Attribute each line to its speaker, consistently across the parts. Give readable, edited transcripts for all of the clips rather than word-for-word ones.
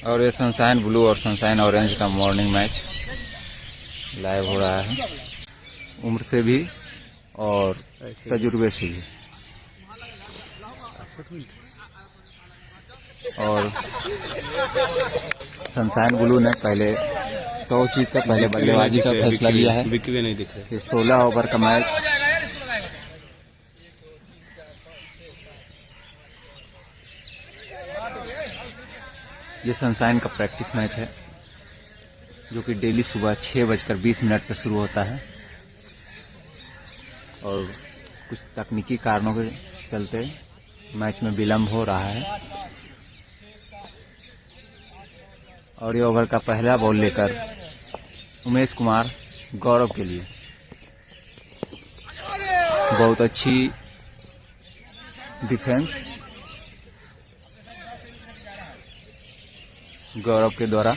Speaker 1: और ये sunshine blue और सनशाइन ऑरेंज का मॉर्निंग मैच लाइव हो रहा है, उम्र से भी और तजुर्बे से भी। और सनशाइन ब्लू ने पहले टॉस जीत कर पहले बल्लेबाजी का फैसला लिया है। ये 16 ओवर का मैच ये सनशाइन का प्रैक्टिस मैच है, जो कि डेली सुबह 6:20 पर शुरू होता है और कुछ तकनीकी कारणों के चलते मैच में विलंब हो रहा है। और ये ओवर का पहला बॉल लेकर उमेश कुमार गौरव के लिए। बहुत अच्छी डिफेंस गौरव के द्वारा।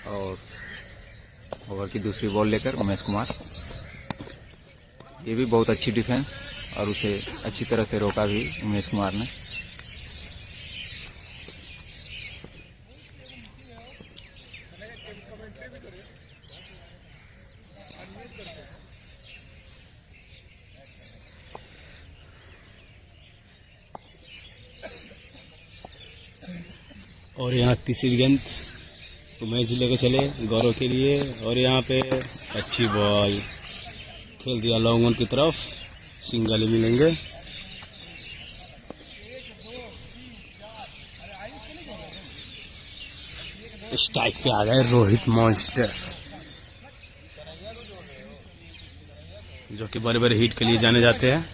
Speaker 1: और ओवर की दूसरी बॉल लेकर उमेश कुमार, ये भी बहुत अच्छी डिफेंस और उसे अच्छी तरह से रोका भी उमेश कुमार ने।
Speaker 2: और यहाँ तीसरी गेंद उमेश लेके चले गौरव के लिए, और यहाँ पे अच्छी बॉल खेल दिया लॉन्ग ऑन की तरफ, सिंगल ही मिलेंगे। स्ट्राइक पे आ गए रोहित मॉन्स्टर, जो कि बड़े बड़े हिट के लिए जाने जाते हैं।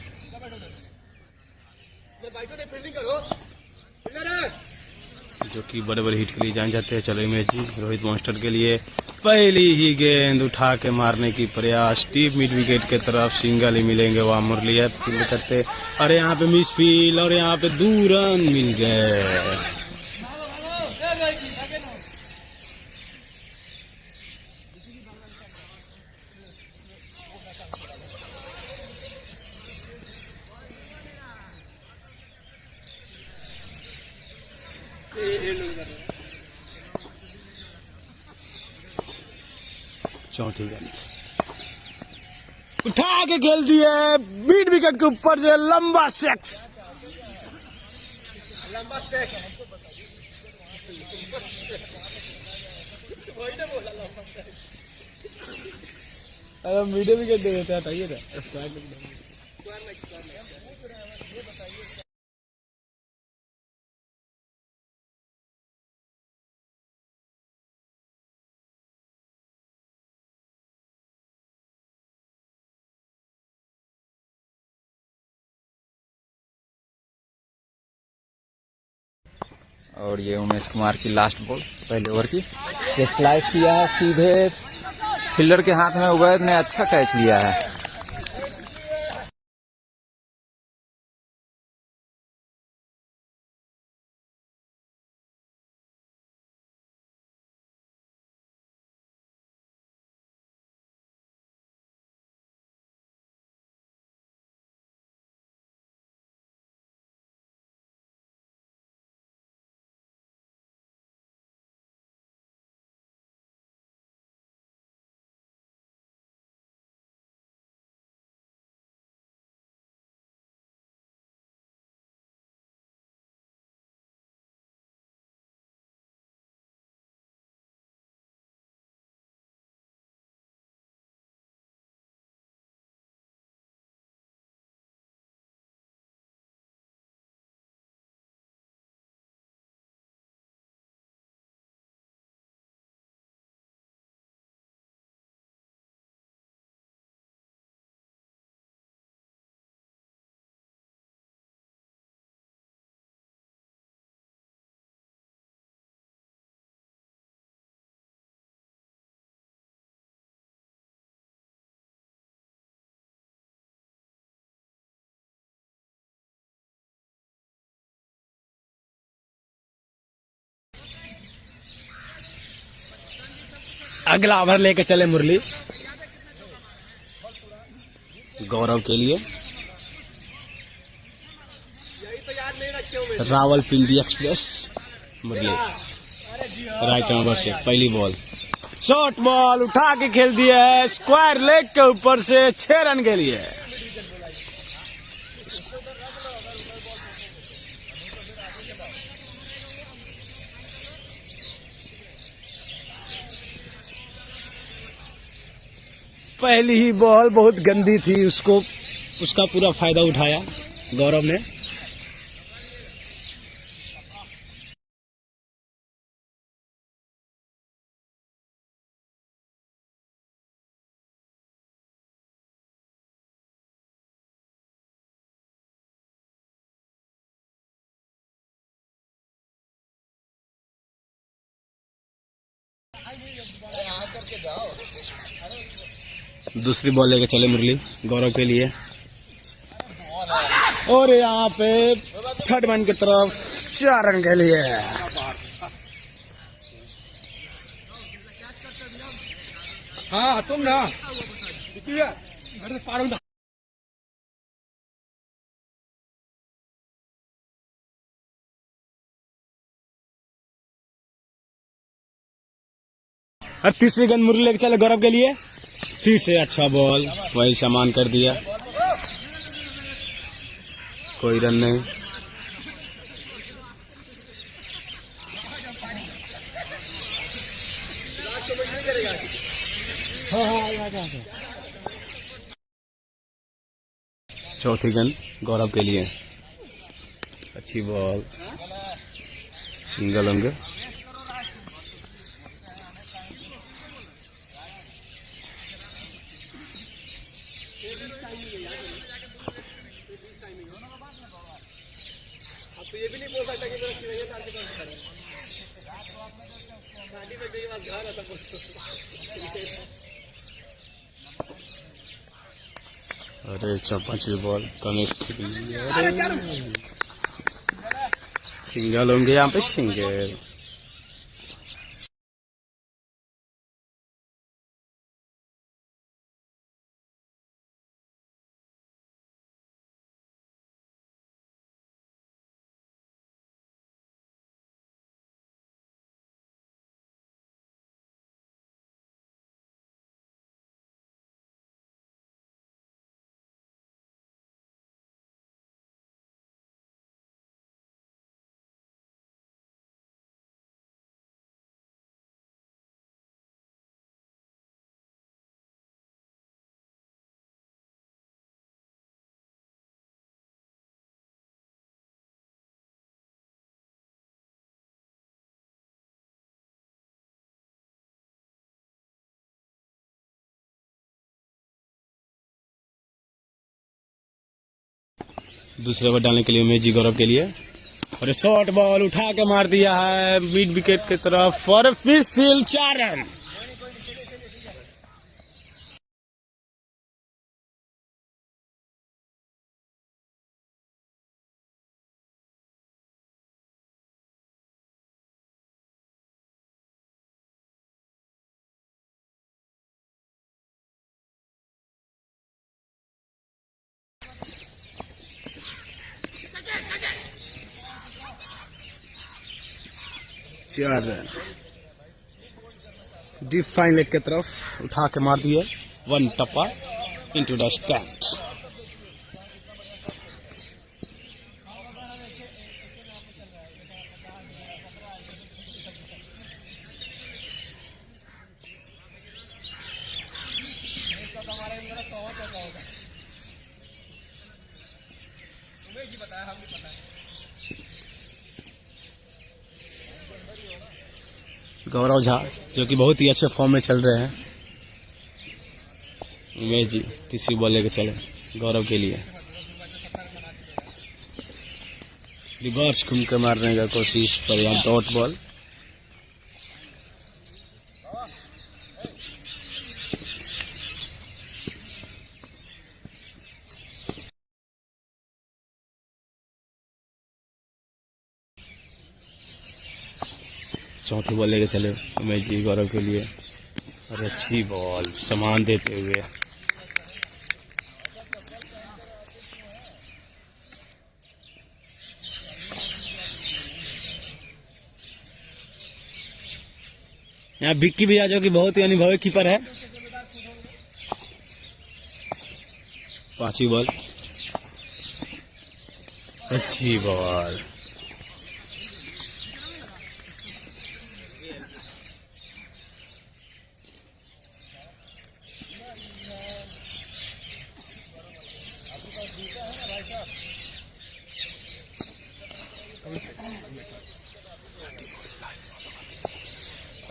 Speaker 2: चलो इमेश जी रोहित मॉन्स्टर के लिए पहली ही गेंद उठा के मारने की प्रयास, डीप मिड विकेट के तरफ, सिंगल ही मिलेंगे। वहां मुरलिया फील्ड करते और यहाँ पे मिस फील्ड और यहाँ पे 2 रन मिल गए। चौथी गेंद उठा के खेल दिए मिड विकेट के ऊपर से लंबा सेक्स। अरे मिड विकेट दे देता है।
Speaker 1: और ये उमेश कुमार की लास्ट बॉल पहले ओवर की, ये स्लाइस किया है सीधे फील्डर के हाथ में। उबैद ने अच्छा कैच लिया है।
Speaker 2: अगला ओवर लेके चले मुरली गौरव के लिए। रावलपिंडी एक्सप्रेस मुरली राइट नंबर से पहली बॉल, शॉर्ट बॉल उठा के खेल दिया है स्क्वायर लेग के ऊपर से 6 रन के लिए। पहली ही बॉल बहुत गंदी थी, उसका पूरा फायदा उठाया गौरव ने। दूसरी बॉल लेके चले मुरली गौरव के लिए, और यहाँ पे थर्ड मैन की तरफ 4 रन के लिए। हाँ तुम ना और तीसरी गेंद मुरली लेके चले गौरव के लिए, फिर से अच्छा बॉल वही सामान कर दिया, कोई रन नहीं। चौथी गेंद गौरव के लिए, अच्छी बॉल, सिंगल होंगे। तो ये भी नहीं बोल सकता कि मेरा चिड़िया तार के पास खड़ा है। गाड़ी में गई बात घर आता अरे पांचवी बॉल कनेक्ट, सिंगल होंगे यहाँ पे, सिंगल। दूसरे ओवर डालने के लिए उमेश जी गौरव के लिए, और शॉर्ट बॉल उठा के मार दिया है मिड विकेट की तरफ और फिश फील्ड 4 रन। चार रन डीप फाइन लेग की तरफ उठा के मार दिए, 1 टप्पा इनटू द स्टैंड। गौरव झा जो कि बहुत ही अच्छे फॉर्म में चल रहे हैं। उमेश जी तीसरी बॉल लेके चले गौरव के लिए, रिवर्स घूम के मारने का कोशिश पर यहाँ डॉट बॉल। चौथी बॉल लेके चले उमेश जी गौरव के लिए, और अच्छी बॉल सामान देते हुए। यहाँ विक्की भैया जो कि बहुत ही अनुभवी कीपर है। 5वीं बॉल, अच्छी बॉल।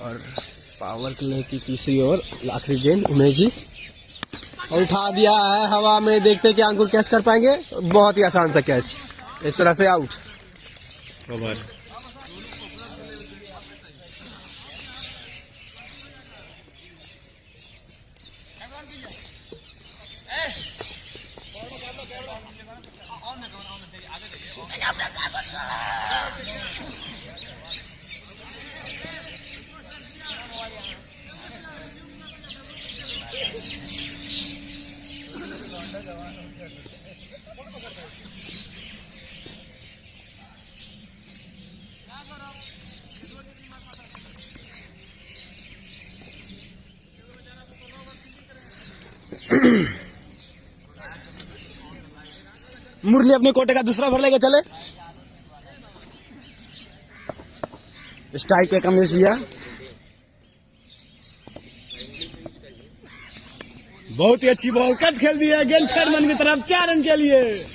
Speaker 3: और पावर प्ले की तीसरी ओवर, आखिरी गेंद उमेश जी और उठा दिया है हवा में। देखते हैं कि अंकुर कैच कर पाएंगे। बहुत ही आसान सा कैच, इस तरह से आउट।
Speaker 2: ओवर मुरली अपने कोटे का दूसरा ओवर लेके चले। स्ट्राइक पे कमलेश भैया, बहुत ही अच्छी बॉल, कट खेल दी है, गेंद फेरमैन की तरफ, 4 रन के लिए।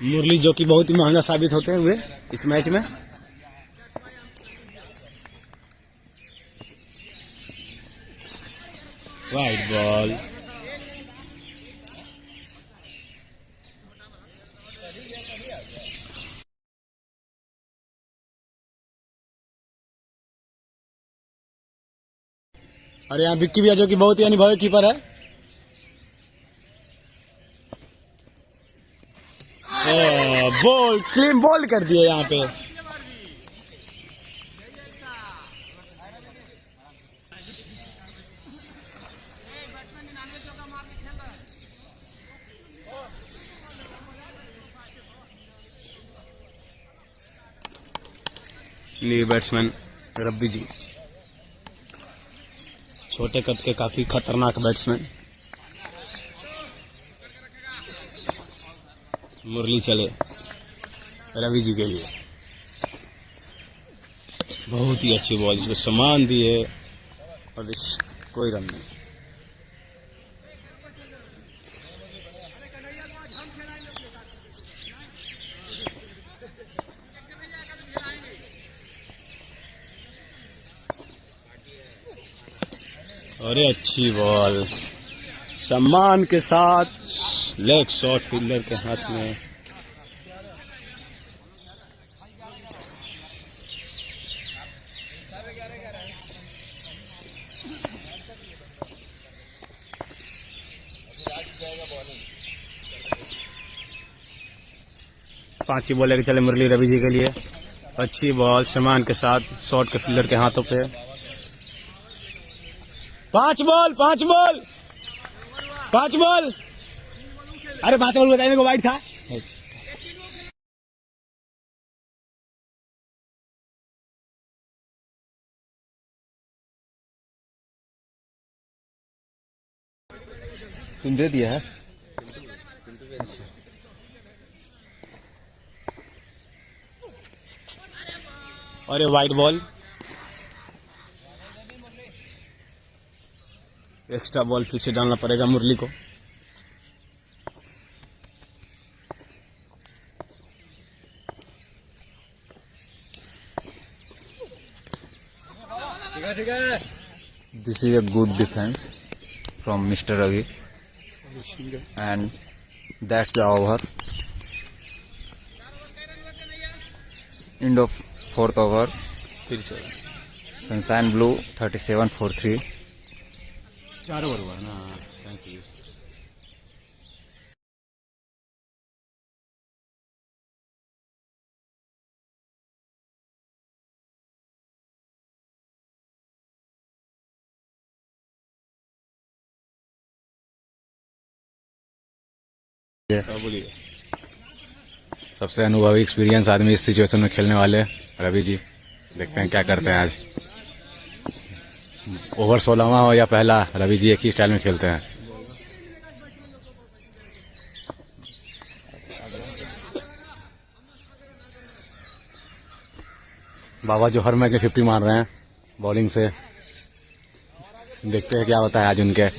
Speaker 2: मुरली जो कि बहुत ही महंगा साबित होते हुए इस मैच में। वाइड बॉल, और यहाँ विक्की भैया जो कि बहुत ही अनुभवी कीपर है। बॉल क्लीन बॉल कर दिया यहाँ पे। न्यू बैट्समैन रब्बी जी, छोटे कद के काफी खतरनाक बैट्समैन। मुरली चले रवि जी के लिए, बहुत ही अच्छी बॉल, जिसको सामान दिए और कोई रन नहीं। अरे अच्छी बॉल, सम्मान के साथ लेग शॉट फील्डर के हाथ में। पांचवी बॉल लेके चले मुरली रवि जी के लिए, अच्छी बॉल, सम्मान के साथ शॉट के फील्डर के हाथों पे। 5 बॉल 5 बॉल 5 बॉल, अरे 5 बॉल बताइए, मेरे को वाइड था।
Speaker 1: तुम दे दिया है।
Speaker 2: अरे वाइड बॉल, एक्स्ट्रा बॉल फिर से डालना पड़ेगा मुरली को।
Speaker 1: This is a good defense from Mr. Ravi, and that's the over. End of 4th over.
Speaker 2: फिर से
Speaker 1: Sunshine Blue 37 for 3.
Speaker 2: 4 ओवर हुआ ना, 35। बोलिए।
Speaker 4: सबसे अनुभवी एक्सपीरियंस आदमी इस सिचुएशन में खेलने वाले रवि जी, देखते हैं क्या करते हैं आज। ओवर 16वां हो या पहला, रवि जी एक ही स्टाइल में खेलते हैं। बाबा जो हर मैच में 50 मार रहे हैं बॉलिंग से, देखते हैं क्या होता है आज उनके।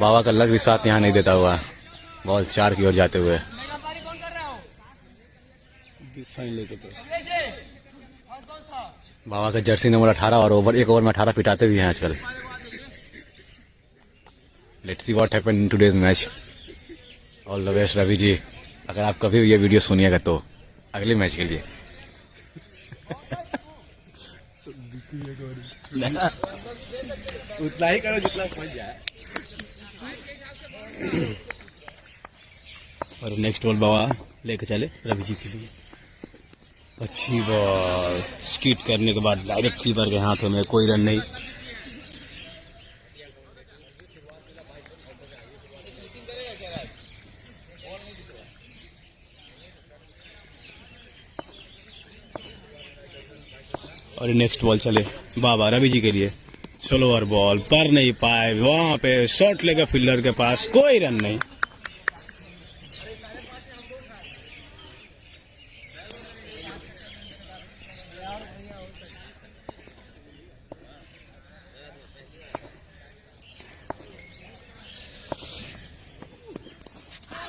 Speaker 4: बाबा का लग भी साथ यहाँ नहीं देता हुआ, बॉल 4 की ओर जाते हुए।
Speaker 2: लेके तो
Speaker 4: बाबा का जर्सी नंबर 18 और एक ओवर में 18 पिटाते भी हैं आजकल। Let's see what happened in today's match. All the best Ravi ji, अगर आप कभी ये वीडियो सुनिएगा तो अगले मैच के लिए।
Speaker 3: उतना ही करो जितना समझ जाए।
Speaker 2: और नेक्स्ट बॉल बाबा लेके चले रवि जी के लिए। अच्छी बॉल, स्किट करने के बाद डायरेक्ट कीपर के हाथों में, कोई रन नहीं। और नेक्स्ट बॉल चले बाबा रवि जी के लिए। स्लोअर बॉल पर नहीं पाए, वहां पे शॉट लेगा फील्डर के पास, कोई रन नहीं।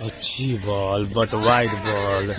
Speaker 2: अच्छी बॉल बट वाइड बॉल।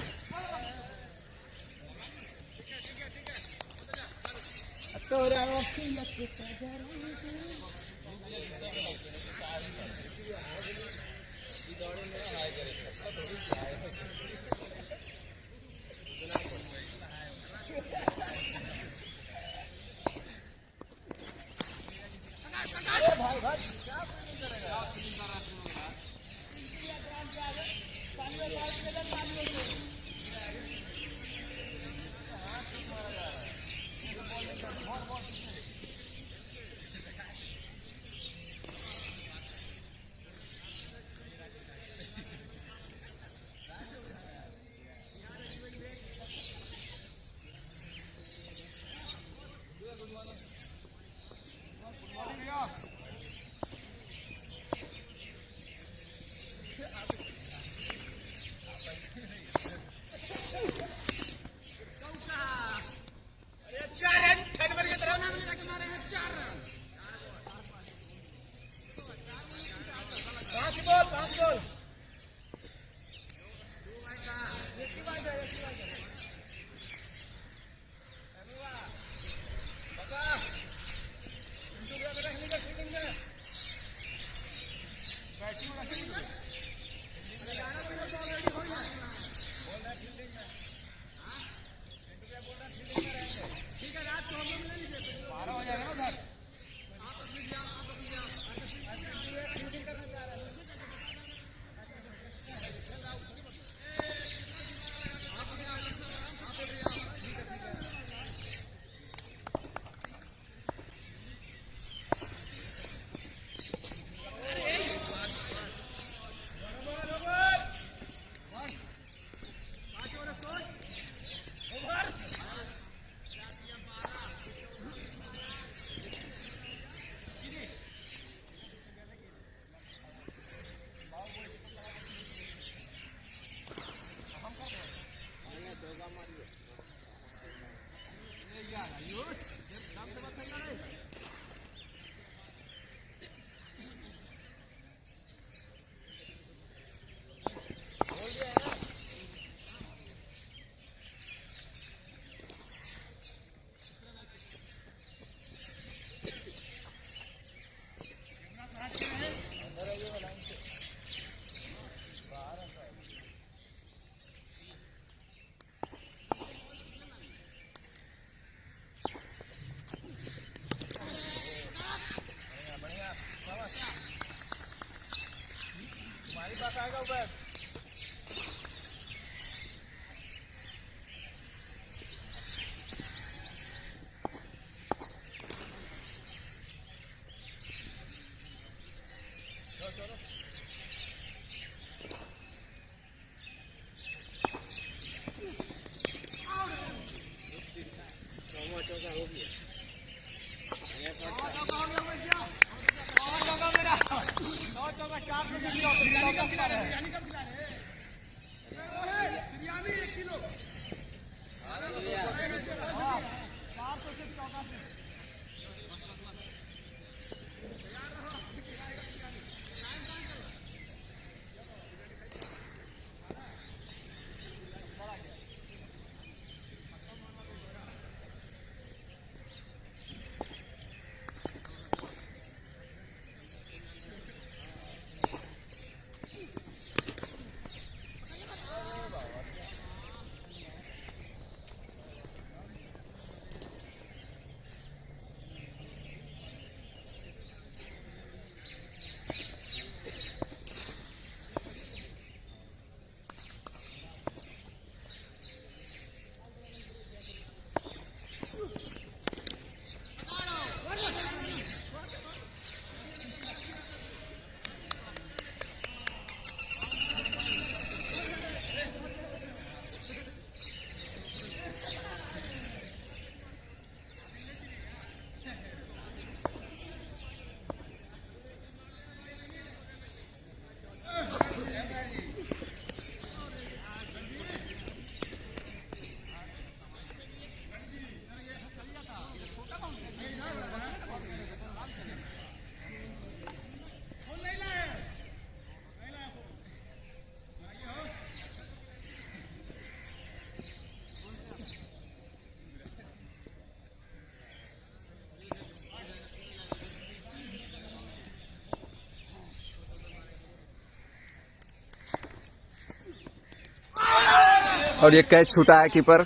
Speaker 1: और ये कैच छूटा है कीपर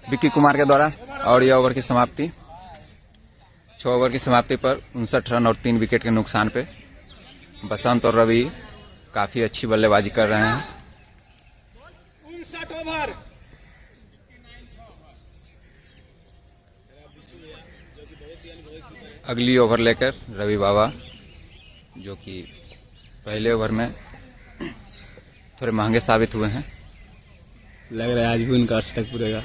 Speaker 1: विक्की कुमार के द्वारा। और ये ओवर की समाप्ति 6 ओवर की समाप्ति पर 59 रन और 3 विकेट के नुकसान पे बसंत और रवि काफी अच्छी बल्लेबाजी कर रहे हैं।
Speaker 2: 59 ओवर।
Speaker 1: अगली ओवर लेकर रवि बाबा, जो कि पहले ओवर में थोड़े महंगे साबित हुए हैं।
Speaker 2: लग रहा है आज भी उनका अष्टक पूरेगा।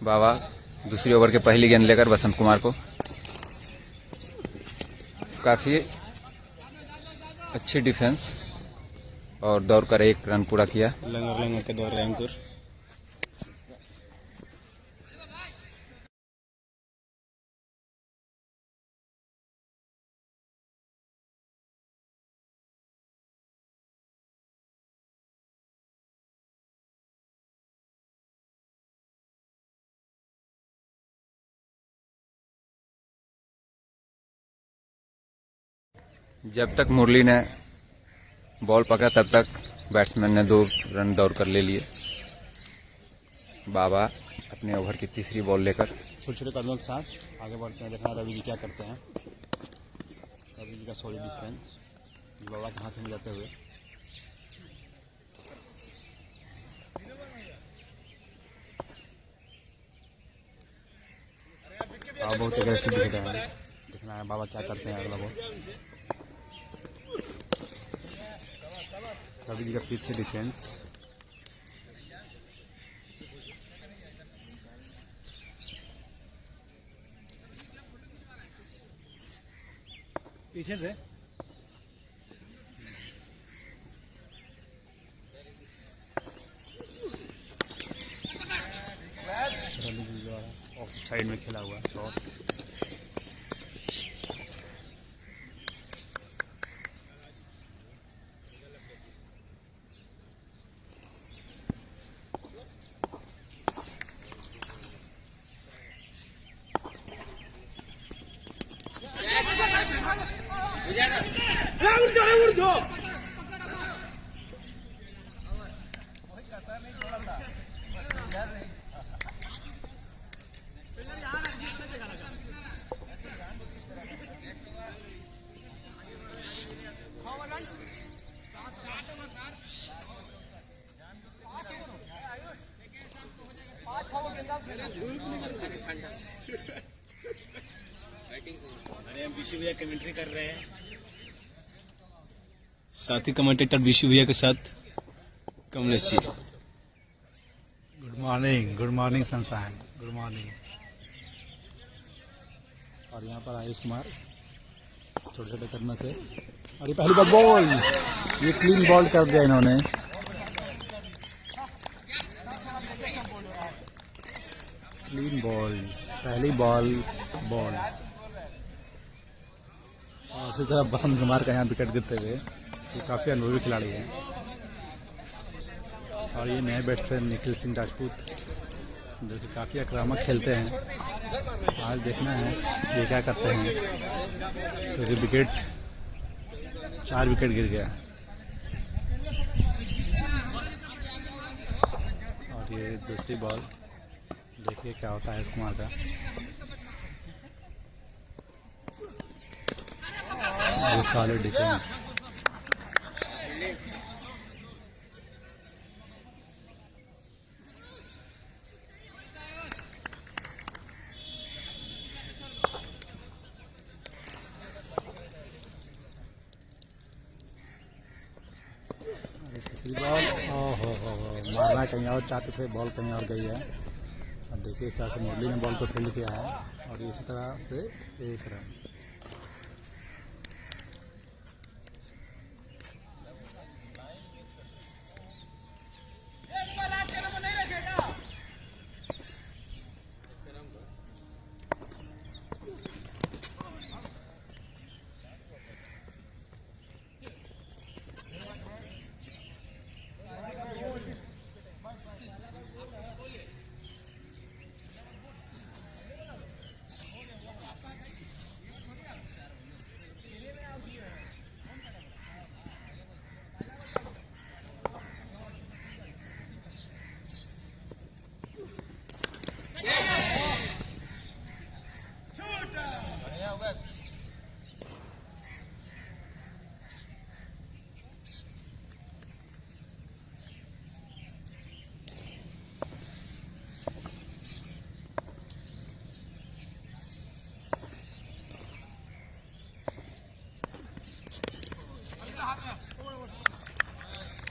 Speaker 1: बाबा दूसरी ओवर के पहली गेंद लेकर बसंत कुमार को काफी अच्छी डिफेंस और दौड़ कर 1 रन पूरा किया।
Speaker 2: लंगर के दौर रहे अंकुर।
Speaker 1: जब तक मुरली ने बॉल पकड़ा तब तक बैट्समैन ने 2 रन दौड़ कर ले लिए। बाबा अपने ओवर की तीसरी बॉल लेकर
Speaker 2: छोटे छोटे कदमों के साथ आगे बढ़ते हैं। देखना रवि जी क्या करते हैं। रवि जी का सॉलिड डिफेंस बाबा के हाथ में जाते हुए। बहुत एग्रेसिव दिख रहे हैं। देखना है बाबा क्या करते हैं अगला बॉल। रवि जी का फिर से डिफेंस। पीछे से रवि जी द्वारा ऑफ साइड में खेला हुआ शॉट। अरे हम विशु भैया कमेंट्री कर रहे हैं, साथी कमेंटेटर विशु भैया के साथ Kamlesh ji.
Speaker 5: Good morning sunshine, good morning. और यहाँ पर आयुष कुमार छोटे छोटे कदम से, और ये पहली बार बॉल, ये क्लीन बॉल कर दिया इन्होंने। क्लीन बॉल, पहली बॉल बॉल। और उसी तरह बसंत कुमार का यहाँ विकेट गिरते हुए, ये काफ़ी अनुभवी खिलाड़ी है। और ये नए बैट्समैन निखिल सिंह राजपूत जो कि काफ़ी आक्रामक खेलते हैं। आज देखना है ये क्या करते हैं, क्योंकि विकेट 4 विकेट गिर गया। और ये दूसरी बॉल, देखिए क्या होता है इस कुमार का। ये सॉलिड डिफेंस। बॉल, ओहो हो, मारना कहीं और चाहते थे, बॉल कहीं और गई है। और देखिए इस तरह से मुरली ने बॉल को फील्ड किया है, और इसी तरह से 1 रन।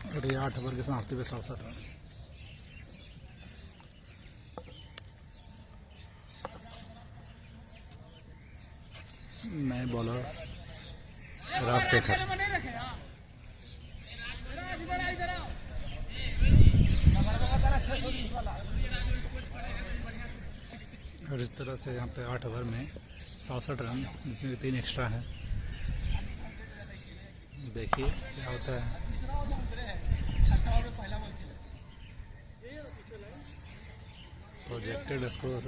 Speaker 5: और ये 8 ओवर की समाप्ति पे 67 रन। नए बॉलर राजशेखर। और इस तरह से यहाँ पे 8 ओवर में 67 रन, जिसमें 3 एक्स्ट्रा है। देखिए क्या होता है। प्रोजेक्टेड स्कोर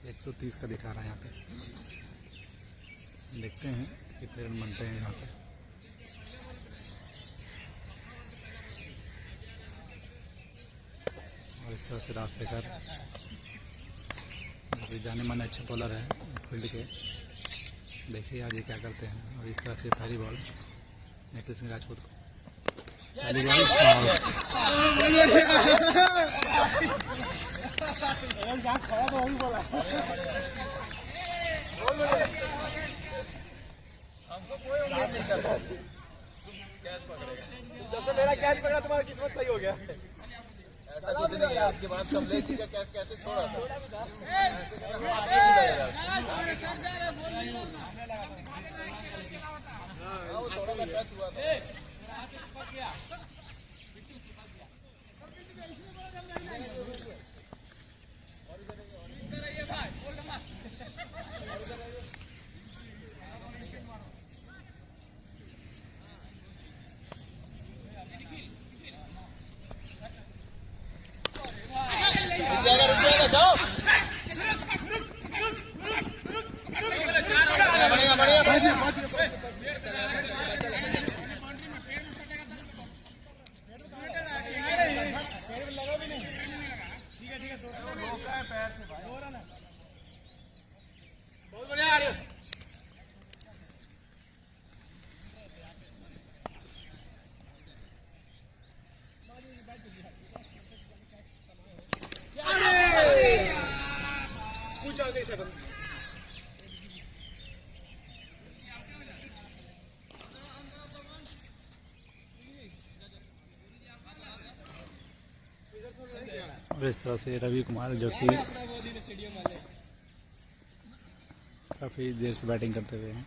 Speaker 5: 130 का दिखा रहा है यहाँ पे। देखते हैं कितने रन बनते हैं यहाँ से। और इस तरह से राजशेखर जो जाने माने अच्छे बॉलर है इस फील्ड के। देखिए आज ये क्या करते हैं। और इस तरह से पहली बॉल निखिल सिंह राजपूत को, पहली बॉल
Speaker 3: जैसे मेरा कैच पकड़ा तुम्हारी किस्मत सही हो गया। ऐसा कुछ नहीं है आपके पास, कमलेश जी का कैच कैसे छोड़ा था। वो थोड़ा सा टच हुआ था।
Speaker 5: और इस तरह से रवि कुमार जो कि काफ़ी देर से बैटिंग करते हुए हैं।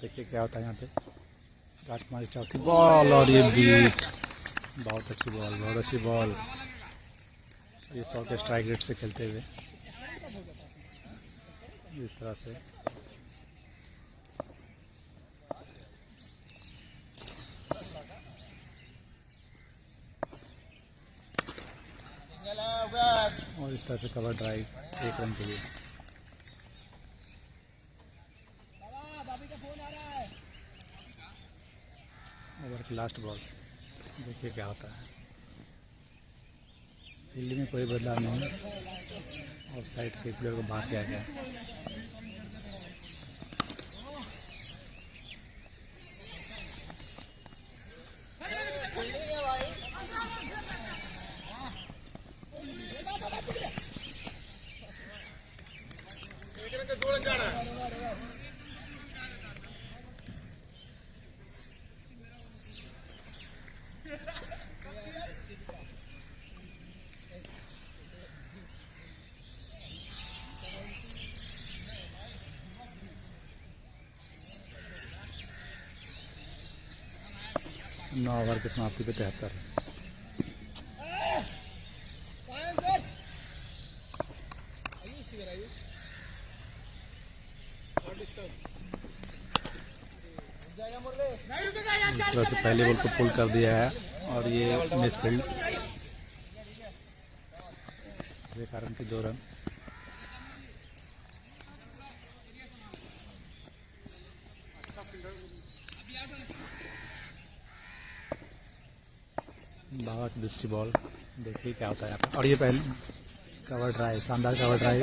Speaker 5: देखिए क्या होता है यहाँ पे। राजकुमार की चौथी बॉल और ये बीट, बहुत अच्छी बॉल, बहुत अच्छी बॉल। ये 100 के स्ट्राइक रेट से खेलते हुए इस तरह से। और इस तरह से कवर ड्राइव 1 रन के लिए। ओवर की लास्ट बॉल, देखिए क्या होता है। फील्ड में कोई बदलाव नहीं, और साइड के प्लेयर को बाहर किया गया। नौ ओवर की समाप्ति पे 73। तो पहले बॉल को पुल कर दिया है और ये मिस फील्ड, इसके कारण की 2 रन। बाबा की दूसरी बॉल, देखिए क्या होता है यहाँ पर। और ये पहले कवर ड्राइव, शानदार कवर ड्राइव,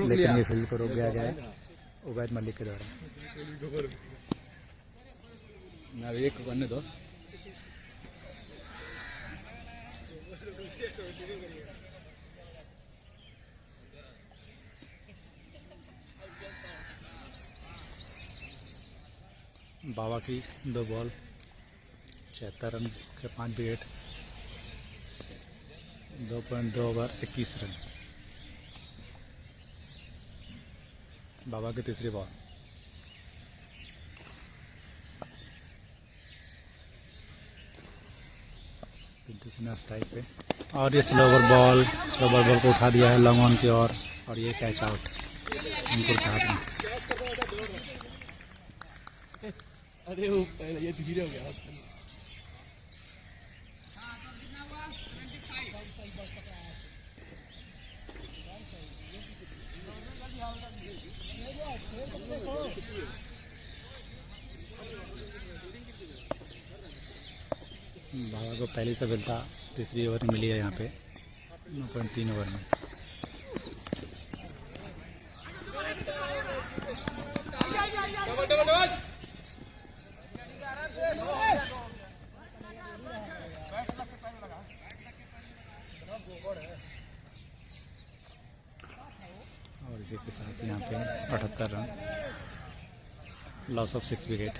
Speaker 5: लेकिन ये फील्ड को रोक दिया गया है उबैद मलिक के द्वारा।
Speaker 4: मैं एक करने दो।
Speaker 5: बाबा की 2 बॉल, 76 रन के 5 विकेट, 2.2 ओवर 21 रन। बाबा की तीसरी बॉल, स्ट्राइक पे, और ये स्लोवर बॉल को उठा दिया है लॉन्ग ऑन की ओर, और ये कैच आउट अंकुर के हाथ में।
Speaker 3: अरे वो ये धीरे हो गया।
Speaker 5: बाबा को पहली सफलता तीसरी ओवर में मिली है यहाँ पे 9.3 ओवर में। और इसी के साथ यहाँ पे 78 रन, लॉस ऑफ 6 विकेट।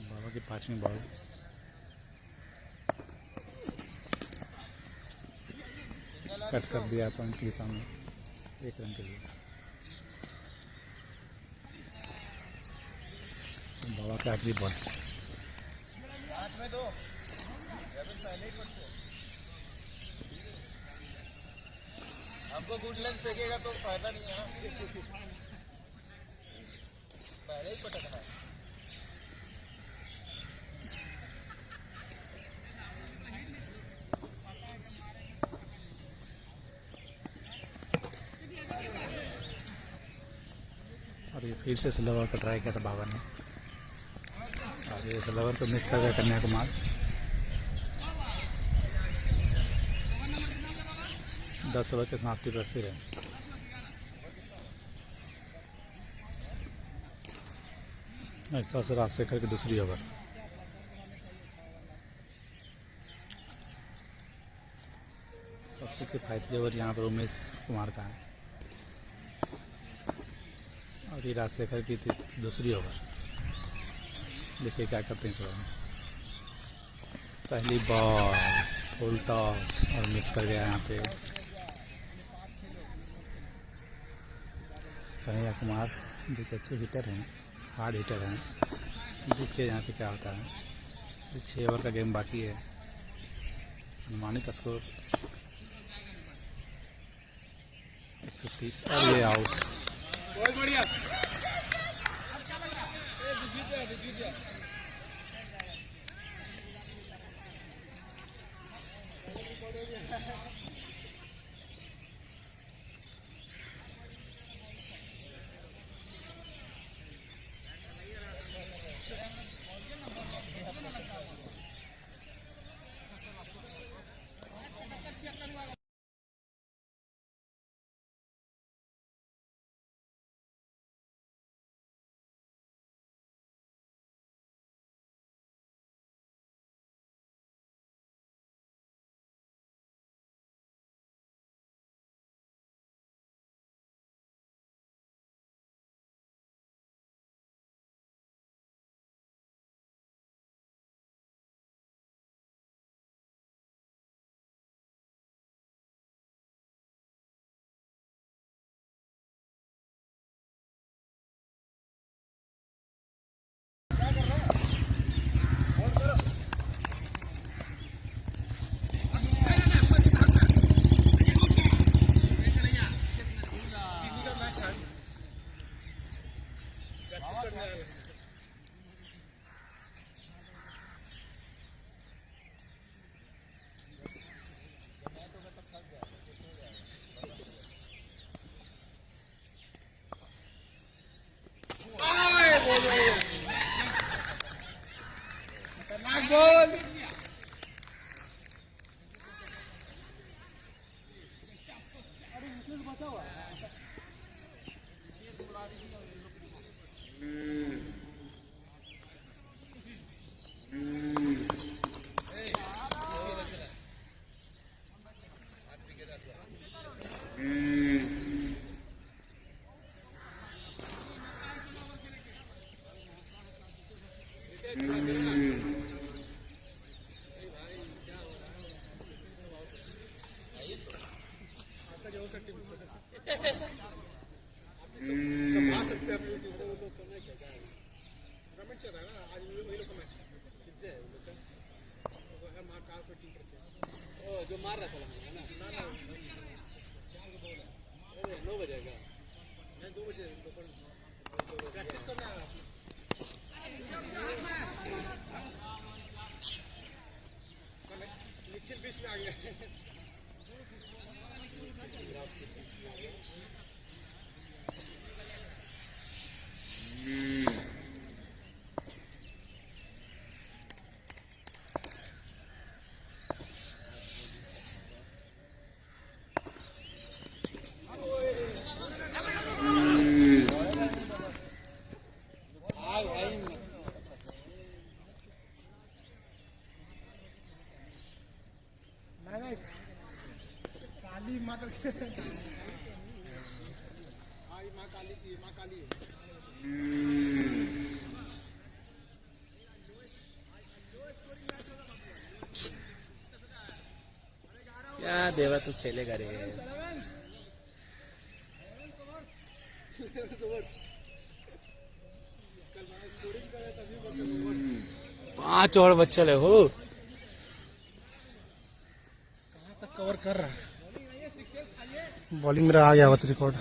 Speaker 5: बाबा की 5वीं बॉल, कट कर दिया पॉइंट के सामने 1 रन के लिए। बाबा की 8वीं बॉल,
Speaker 1: हमको गुड लेंथ फेंकेगा तो फायदा नहीं है, पहले ही पटकना है।
Speaker 5: और ये फिर से स्लोवर का ट्राई किया था बाबा ने, और ये स्लोवर को मिस कर गया कन्याकुमार। 10 ओवर के समाप्ति पर 80 रन। इस तरह से राजशेखर की दूसरी ओवर, सबसे किफायती ओवर यहाँ पर उमेश कुमार का है और ये राजशेखर की दूसरी ओवर। देखिए क्या करते हैं इस ओवर में। पहली बॉल फुल टॉस और मिस कर गया यहाँ पे कन्हैया कुमार, जो कि अच्छे हिटर हैं, हार्ड हिटर हैं। देखिए यहाँ पे क्या होता है। 6 ओवर का गेम बाकी है। अनुमानित स्कोर 130 और ये आउट। बहुत बढ़िया।
Speaker 3: जो मार रहा था ना 9 बजेगा नहीं 2 बजे प्रैक्टिस करना है। निखिल बीच में आ गया। काली माँ का माँ काली की माँ काली
Speaker 6: क्या देवा तू खेलेगा रे। 5 और बच्चे हो
Speaker 3: कहाँ तक कवर कर रहा है। बॉलिंग मेरा आ गया रिकॉर्ड
Speaker 6: आ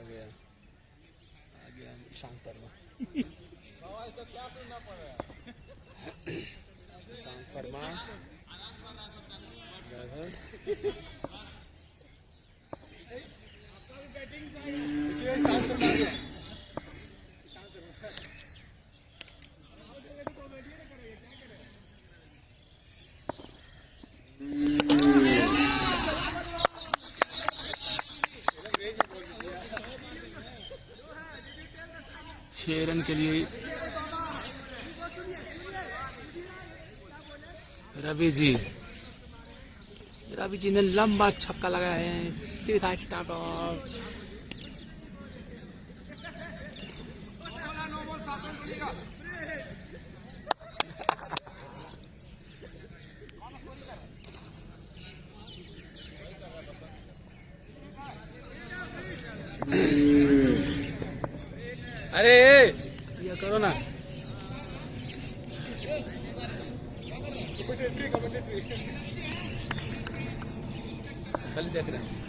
Speaker 6: गया ईशांत शर्मा। ईशांत शर्मा छह रन के लिए रवि जी रवि जी ने लंबा छक्का लगाया है, सीधा स्टार्ट और अरे ये करो ना, कल देख रहे हैं।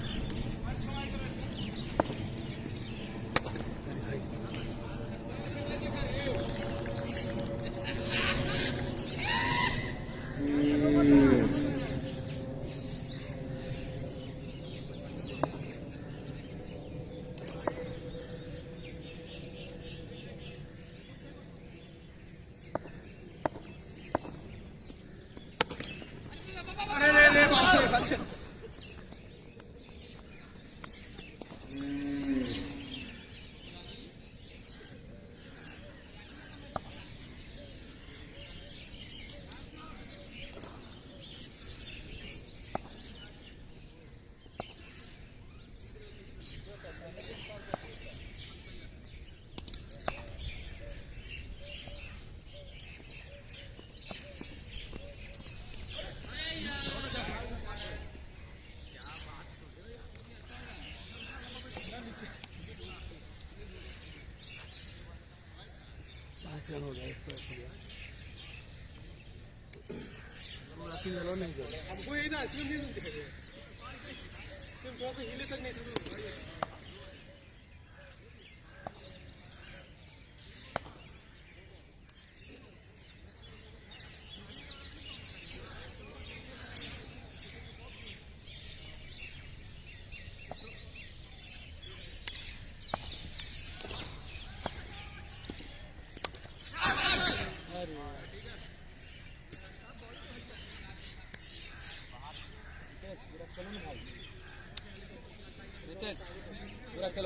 Speaker 6: रन हो गया,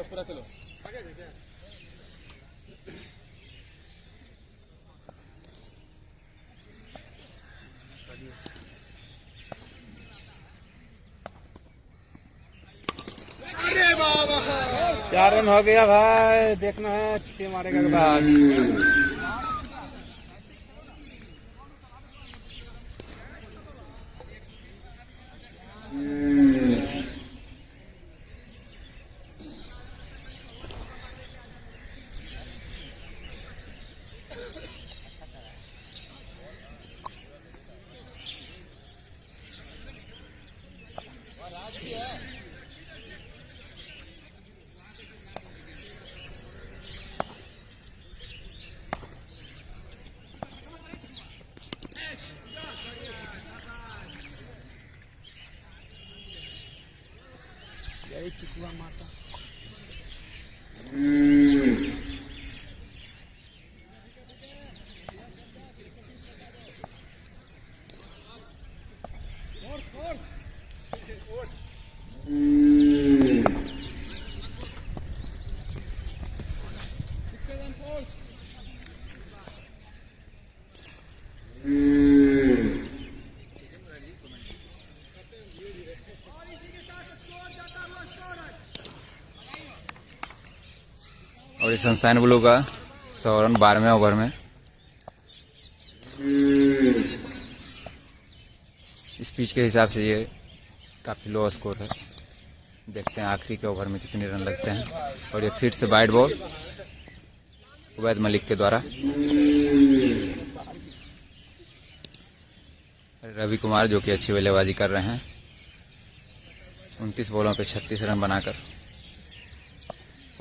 Speaker 6: पूरा खेलो। चार रन हो गया भाई, देखना है 6 मारेगा के बाद। यही चिकुआ माता
Speaker 1: और इस सनशाइन ब्लू का 100 रन 12वें ओवर में। इस पिच के हिसाब से ये काफी लो स्कोर है। देखते हैं आखिरी के ओवर में कितने रन लगते हैं। और ये फिर से वाइड बॉल उबैद मलिक के द्वारा। रवि कुमार जो कि अच्छी बल्लेबाजी कर रहे हैं, 29 बॉलों पे 36 रन बनाकर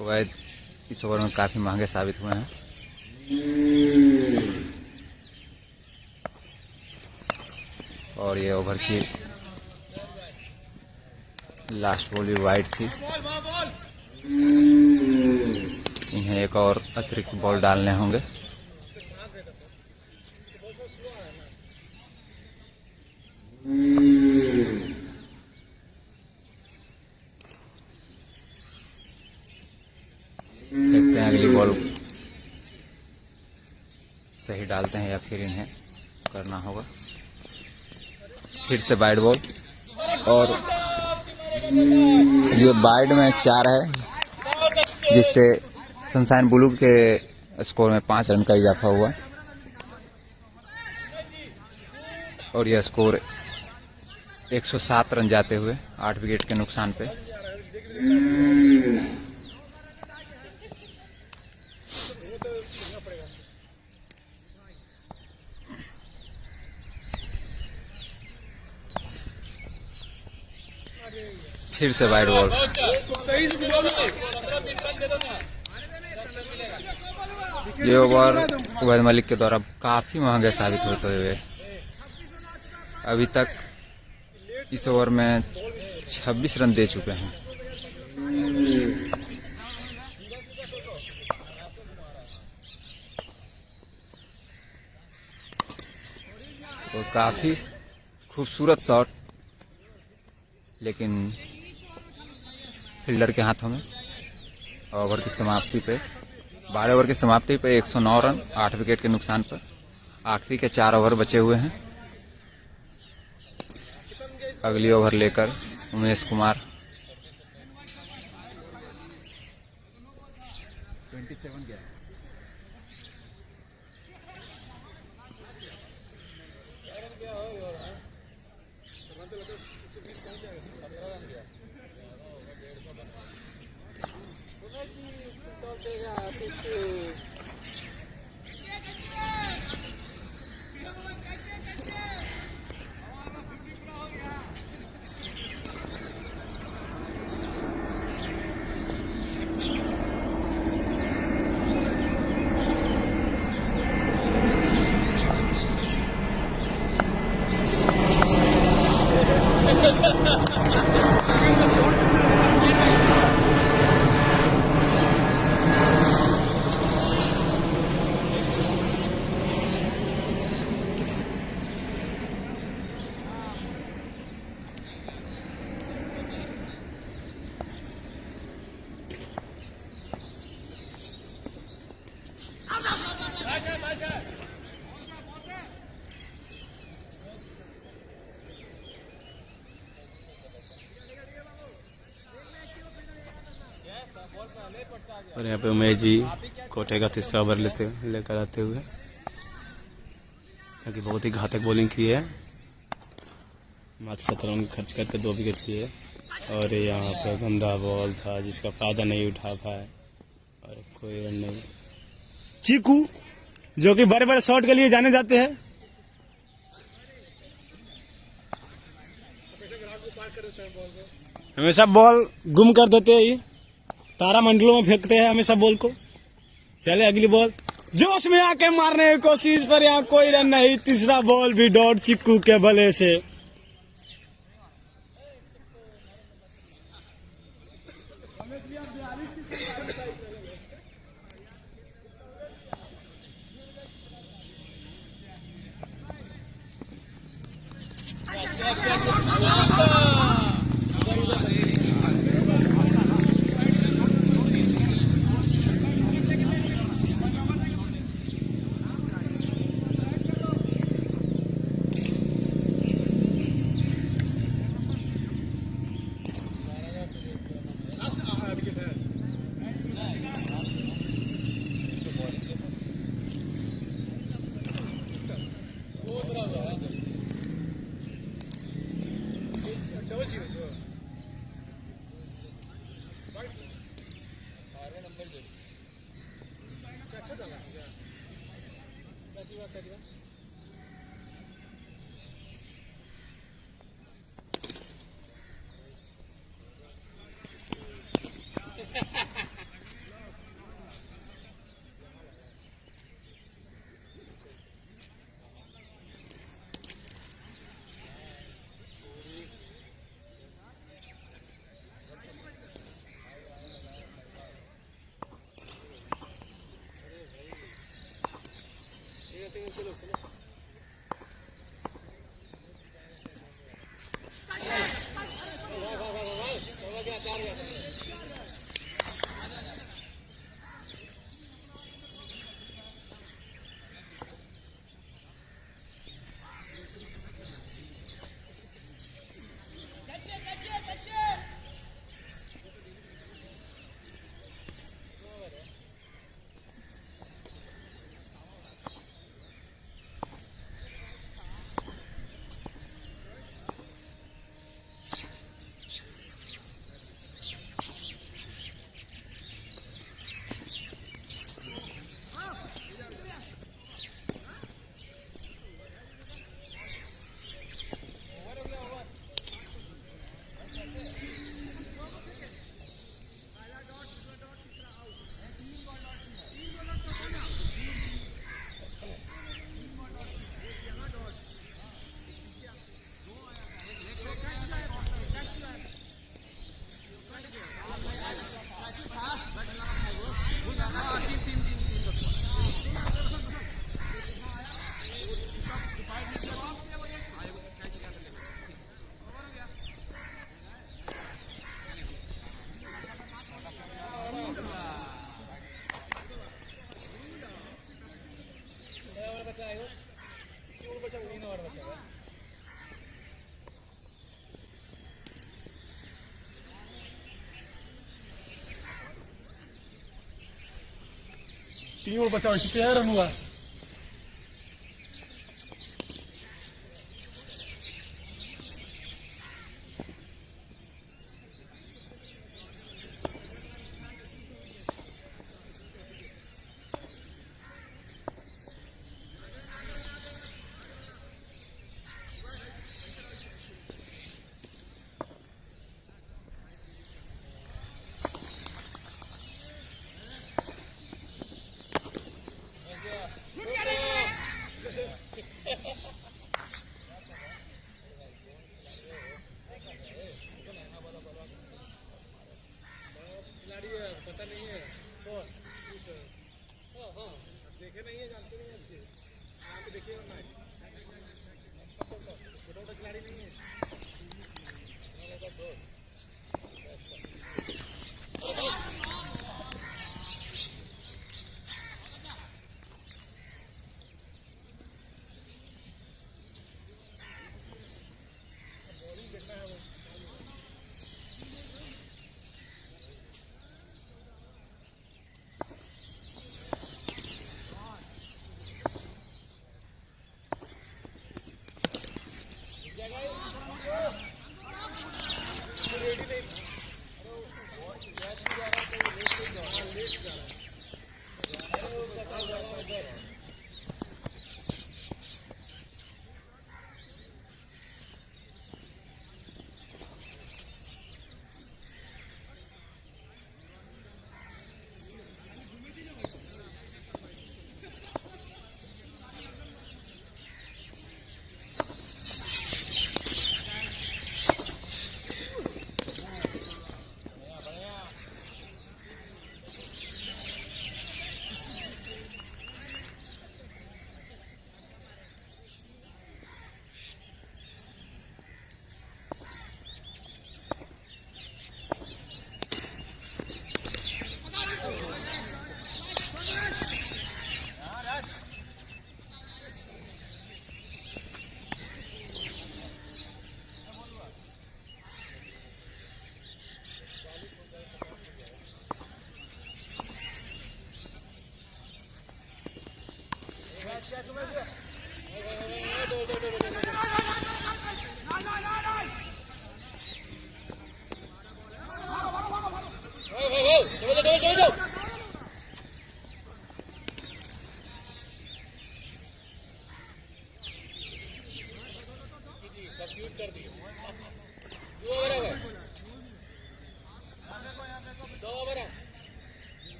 Speaker 1: उबैद इस ओवर में काफी महंगे साबित हुए हैं। और ये ओवर की लास्ट बॉल भी वाइड थी। इन्हें एक और अतिरिक्त बॉल डालने होंगे। देखते हैं अगली बॉल सही डालते हैं या फिर इन्हें करना होगा। फिर से वाइड बॉल। और ये वाइड में 4 है, जिससे सनशाइन ब्लू के स्कोर में 5 रन का इजाफा हुआ और यह स्कोर 107 रन जाते हुए 8 विकेट के नुकसान पे। फिर से वाइड बॉल। ये ओवर उबैद मलिक के द्वारा काफी महंगे साबित होते हुए अभी तक इस ओवर में 26 रन दे चुके हैं। तो काफी खूबसूरत शॉट, लेकिन फील्डर के हाथों में। ओवर की समाप्ति पे 12 ओवर की समाप्ति पे 109 रन 8 विकेट के नुकसान पर आखिरी के 4 ओवर बचे हुए हैं। अगली ओवर लेकर उमेश कुमार।
Speaker 2: और यहाँ पे उमेश जी कोटे का तीसरा ओवर लेकर आते हुए, क्योंकि बहुत ही घातक बॉलिंग की है। मात्र 17 रन खर्च करके 2 विकेट लिए और यहाँ पे गंदा बॉल था जिसका फायदा नहीं उठा पाए और कोई रन नहीं। चीकू जो कि बड़े बड़े शॉट के लिए जाने जाते हैं, हमेशा बॉल गुम कर देते हैं, तारा मंडलों में फेंकते हैं हमेशा बॉल को। चले अगली बॉल, जोश में आके मारने की कोशिश पर यहाँ कोई रन नहीं। तीसरा बॉल भी डॉट चिक्कू के भले से।
Speaker 3: 3 ओवर बचा, 13 रन हुआ।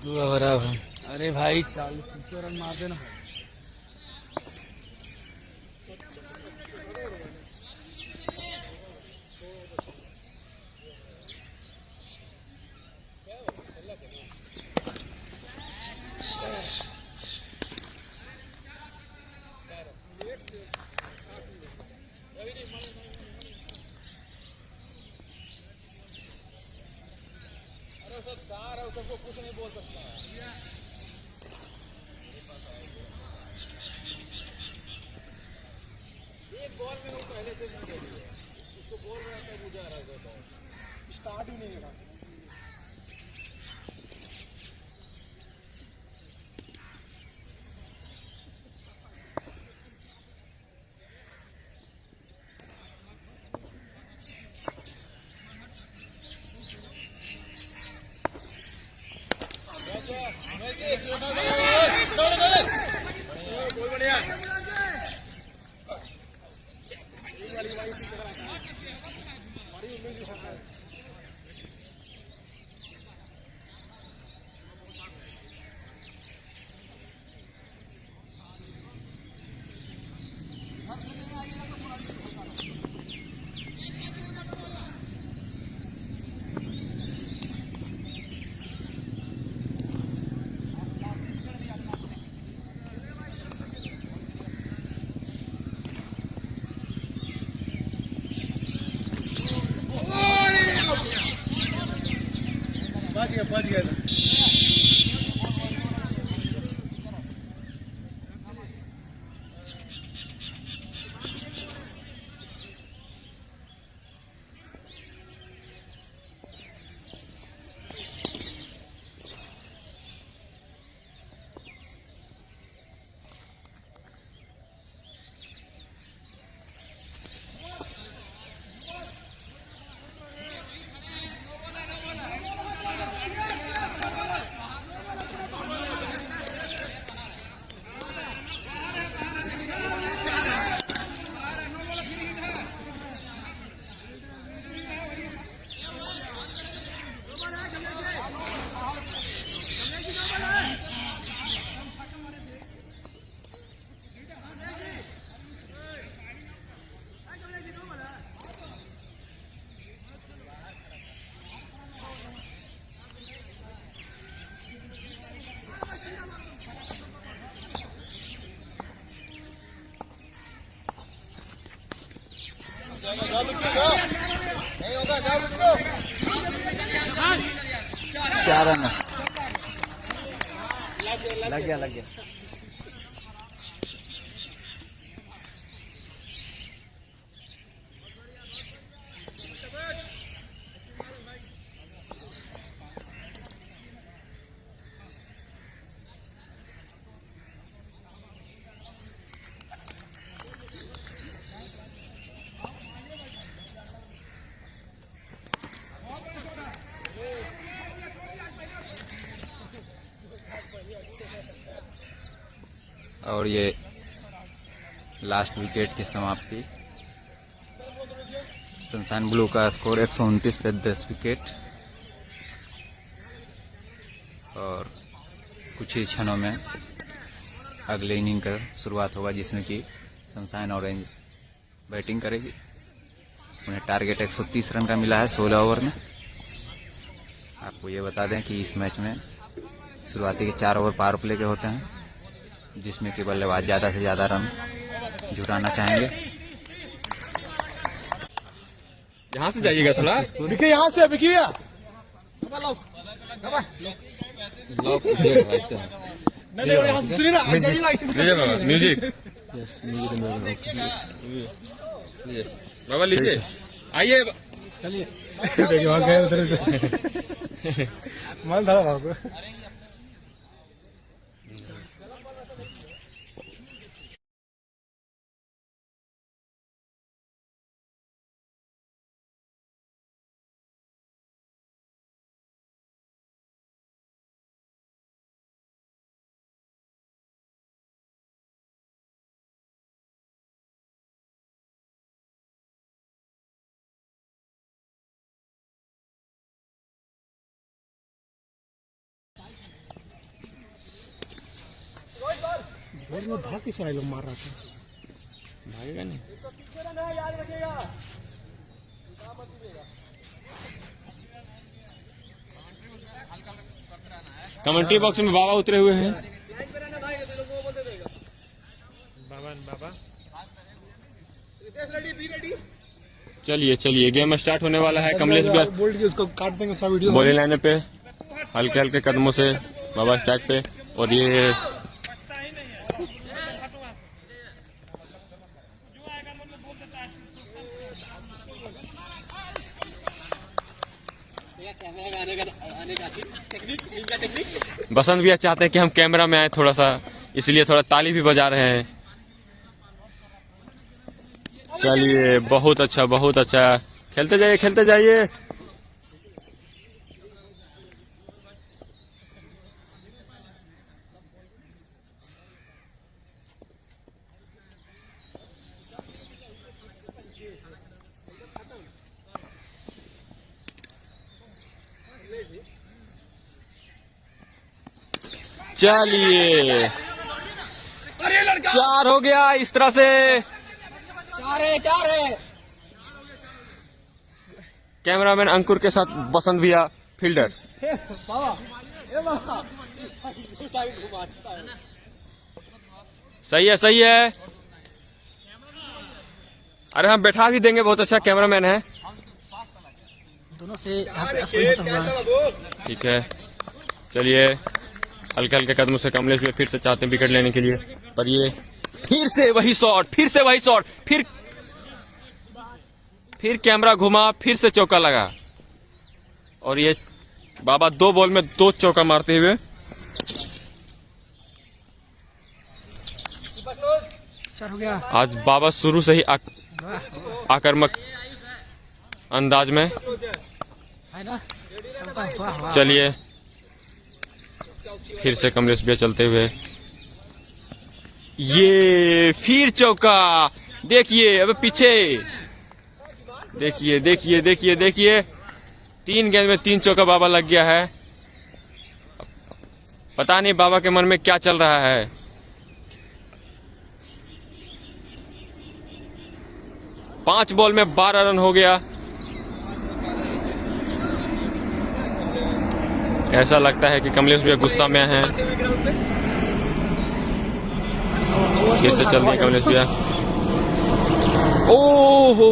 Speaker 6: दो ओवर अरे भाई 40 रन मार देना।
Speaker 1: क्या रन है? लग गया लग गया। और ये लास्ट विकेट की समाप्ति। सनशाइन ब्लू का स्कोर 129 पे 10 विकेट। और कुछ ही क्षणों में अगले इनिंग का शुरुआत होगा, जिसमें कि सनशाइन ऑरेंज बैटिंग करेगी। उन्हें टारगेट 130 रन का मिला है 16 ओवर में। आपको ये बता दें कि इस मैच में शुरुआती के 4 ओवर पावर प्ले के होते हैं, जिसमें कि बल्लेबाज ज़्यादा से ज़्यादा रन जुटाना चाहेंगे।
Speaker 7: यहाँ से जाइएगा थोड़ा।
Speaker 3: देखिए यहाँ से देखिए यहाँ से सुनिए ना,
Speaker 7: म्यूजिक बाबा लीजिए, आइए।
Speaker 3: देखिए वहाँ गए उधर से मन था बाबू। भाग के सारे लोग मार रहा था,
Speaker 7: भागेगा नहीं। कमेंट्री बॉक्स में बाबा उतरे हुए हैं। बाबा चलिए चलिए, गेम स्टार्ट होने वाला है। कमलेश
Speaker 3: बोल्ट के उसको काट देंगे उसका वीडियो।
Speaker 7: बॉलिंग लाइन पे हल्के हल्के कदमों से बाबा स्ट्राइक पे। और ये बसंत भैया चाहते हैं कि हम कैमरा में आए थोड़ा सा, इसलिए थोड़ा ताली भी बजा रहे हैं। चलिए बहुत अच्छा बहुत अच्छा, खेलते जाइए खेलते जाइए। चलिए 4 हो गया। इस तरह से
Speaker 3: 4 है।
Speaker 7: कैमरामैन अंकुर के साथ बसंत भैया फील्डर। सही है सही है। अरे हम बैठा भी देंगे, बहुत अच्छा कैमरामैन है।
Speaker 3: दोनों से यहाँ पे स्कोर खत्म हुआ है।
Speaker 7: ठीक है। चलिए हल्के हल्के कदमों से कमलेश भी फिर से चाहते हैं विकेट लेने के लिए, पर ये फिर से वही शॉट, फिर कैमरा घुमा, फिर से चौका लगा और ये बाबा 2 बॉल में 2 चौका मारते हुए
Speaker 6: हो गया।
Speaker 7: आज बाबा शुरू से ही आक्रामक अंदाज में। चलिए फिर से कमलेश भैया चलते हुए, ये फिर चौका, देखिए अब पीछे, देखिए 3 गेंद में 3 चौका बाबा लग गया है। पता नहीं बाबा के मन में क्या चल रहा है। पांच बॉल में 12 रन हो गया। ऐसा लगता है कि कमलेश भैया गुस्सा में हैं। फिर से चल दिए कमलेश भैया। ओ हो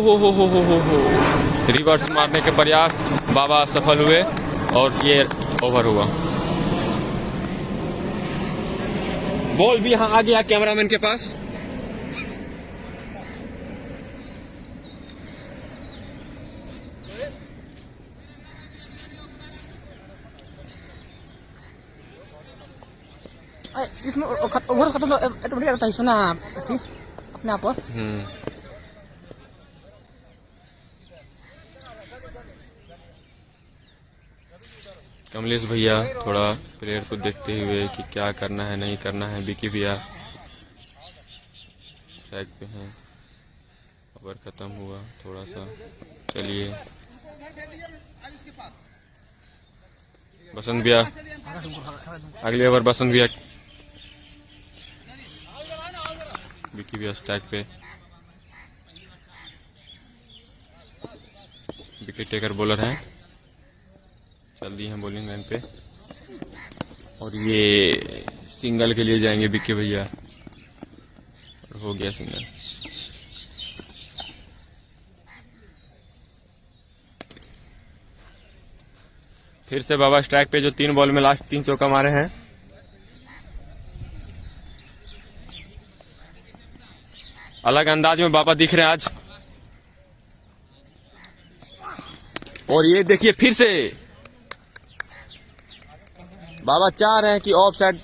Speaker 7: रिवर्स मारने के प्रयास बाबा सफल हुए और ये ओवर हुआ। बॉल भी यहां आ गया कैमरामैन के पास।
Speaker 6: इसमें ओवर खत्म ऑटोमेटिक रहता है इसमें ना, ठीक अपने आप पर।
Speaker 7: कमलेश भैया थोड़ा प्लेयर को देखते हुए कि क्या करना है नहीं करना है। विकी भैया साइड पे हैं। ओवर खत्म हुआ थोड़ा सा। चलिए बसंत भैया, अगले ओवर बसंत भैया। विकी भैया स्ट्राइक पे। विकेट टेकर बॉलर हैं। चल दी है बॉलिंग लाइन पे और ये सिंगल के लिए जाएंगे विकी भैया और हो गया सिंगल। फिर से बाबा स्ट्राइक पे, जो 3 बॉल में लास्ट 3 चौका मारे हैं। अलग अंदाज में बाबा दिख रहे हैं आज। और ये देखिए फिर से बाबा चाह रहे हैं कि ऑफ साइड।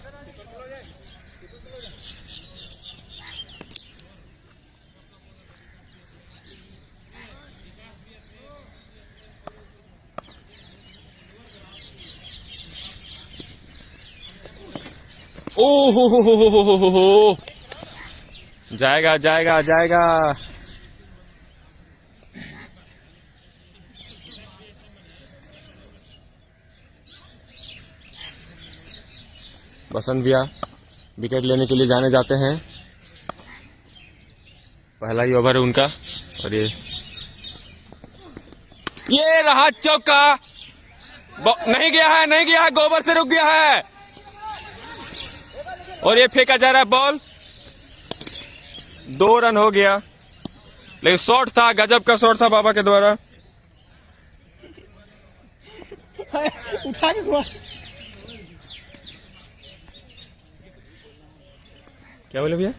Speaker 7: ओ हो जाएगा जाएगा जाएगा। बसंत भैया विकेट लेने के लिए जाने जाते हैं। पहला ही ओवर है उनका और ये रहा चौका। नहीं गया है, गोबर से रुक गया है और ये फेंका जा रहा है बॉल। 2 रन हो गया, लेकिन शॉट था, गजब का शॉट था बाबा के द्वारा।
Speaker 3: उठा के
Speaker 7: क्या बोले भैया?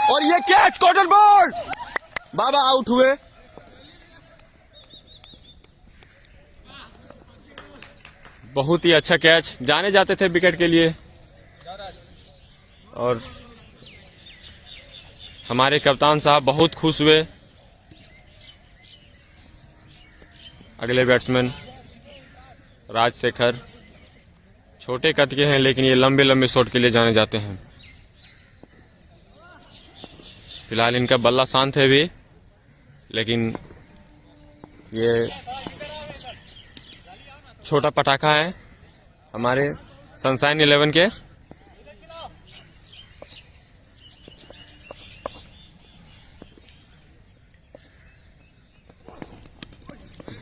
Speaker 7: और ये कैच, कॉर्नर बॉल, बाबा आउट हुए। बहुत ही अच्छा कैच, जाने जाते थे विकेट के लिए और हमारे कप्तान साहब बहुत खुश हुए। अगले बैट्समैन राजशेखर, छोटे कद के हैं लेकिन ये लंबे लंबे शॉट के लिए जाने जाते हैं। फिलहाल इनका बल्ला शांत है भी, लेकिन ये छोटा पटाखा है हमारे सनशाइन 11 के।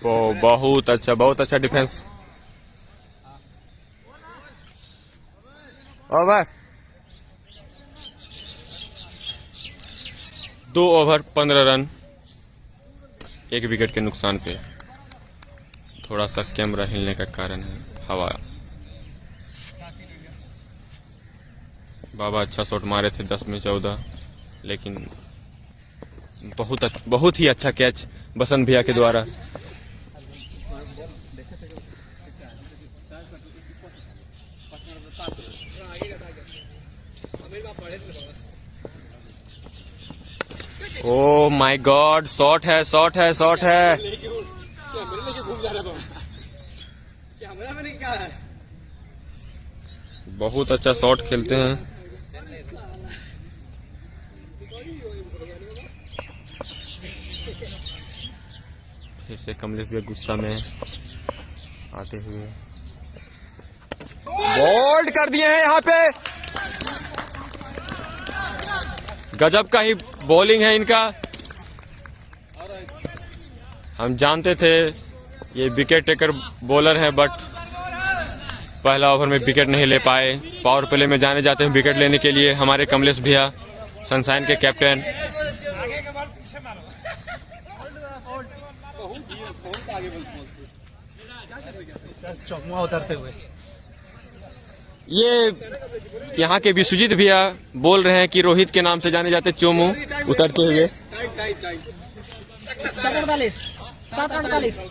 Speaker 7: बहुत अच्छा defence. Over 2 over 15 run 1 wicket के नुकसान पे। थोड़ा सा कैमरा हिलने का कारण है हवा। बाबा अच्छा शॉट मारे थे 10 में 14, लेकिन बहुत ही अच्छा कैच बसंत भैया के द्वारा। ओ माय गॉड, शॉट है, शॉट है, शॉट है। बहुत अच्छा शॉट खेलते हैं। फिर से कमलेश भी गुस्सा में आते हुए बोल्ड कर दिए हैं। यहाँ पे गजब का ही बॉलिंग है इनका। हम जानते थे ये विकेट टेकर बॉलर है, बट पहला ओवर में विकेट नहीं ले पाए। पावर प्ले में जाने जाते हैं विकेट लेने के लिए हमारे कमलेश भैया, सनशाइन के कैप्टन।
Speaker 5: चौमुआ उतरते हुए
Speaker 7: ये यहाँ के विश्वजीत भैया बोल रहे हैं कि रोहित के नाम से जाने जाते चोमू उतरते हुए।
Speaker 8: 7:48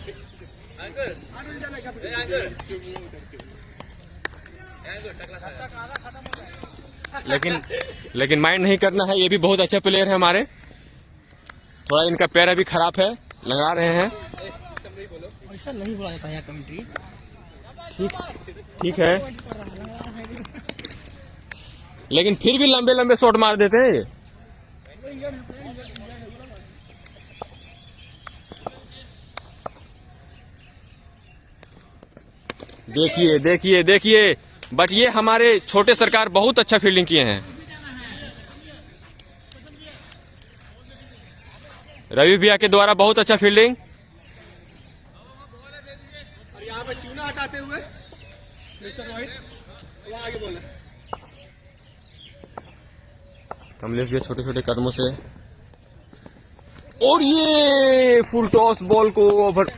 Speaker 7: लेकिन माइंड नहीं करना है, ये भी बहुत अच्छे प्लेयर है हमारे। थोड़ा इनका पैर अभी खराब है, लगा रहे हैं।
Speaker 8: ऐसा नहीं बोला जाता है कमेंट्री।
Speaker 7: ठीक है, लेकिन फिर भी लंबे लंबे शॉट मार देते हैं ये। देखिए देखिए देखिए, बट ये हमारे छोटे सरकार बहुत अच्छा फील्डिंग किए हैं। रवि भैया के द्वारा बहुत अच्छा फील्डिंग।
Speaker 3: और यहाँ पे चूना हटाते हुए मिस्टर रोहित वो आगे बोल रहे।
Speaker 7: कमलेश भैया छोटे छोटे कदमों से, और ये फुल टॉस बॉल को ओवर।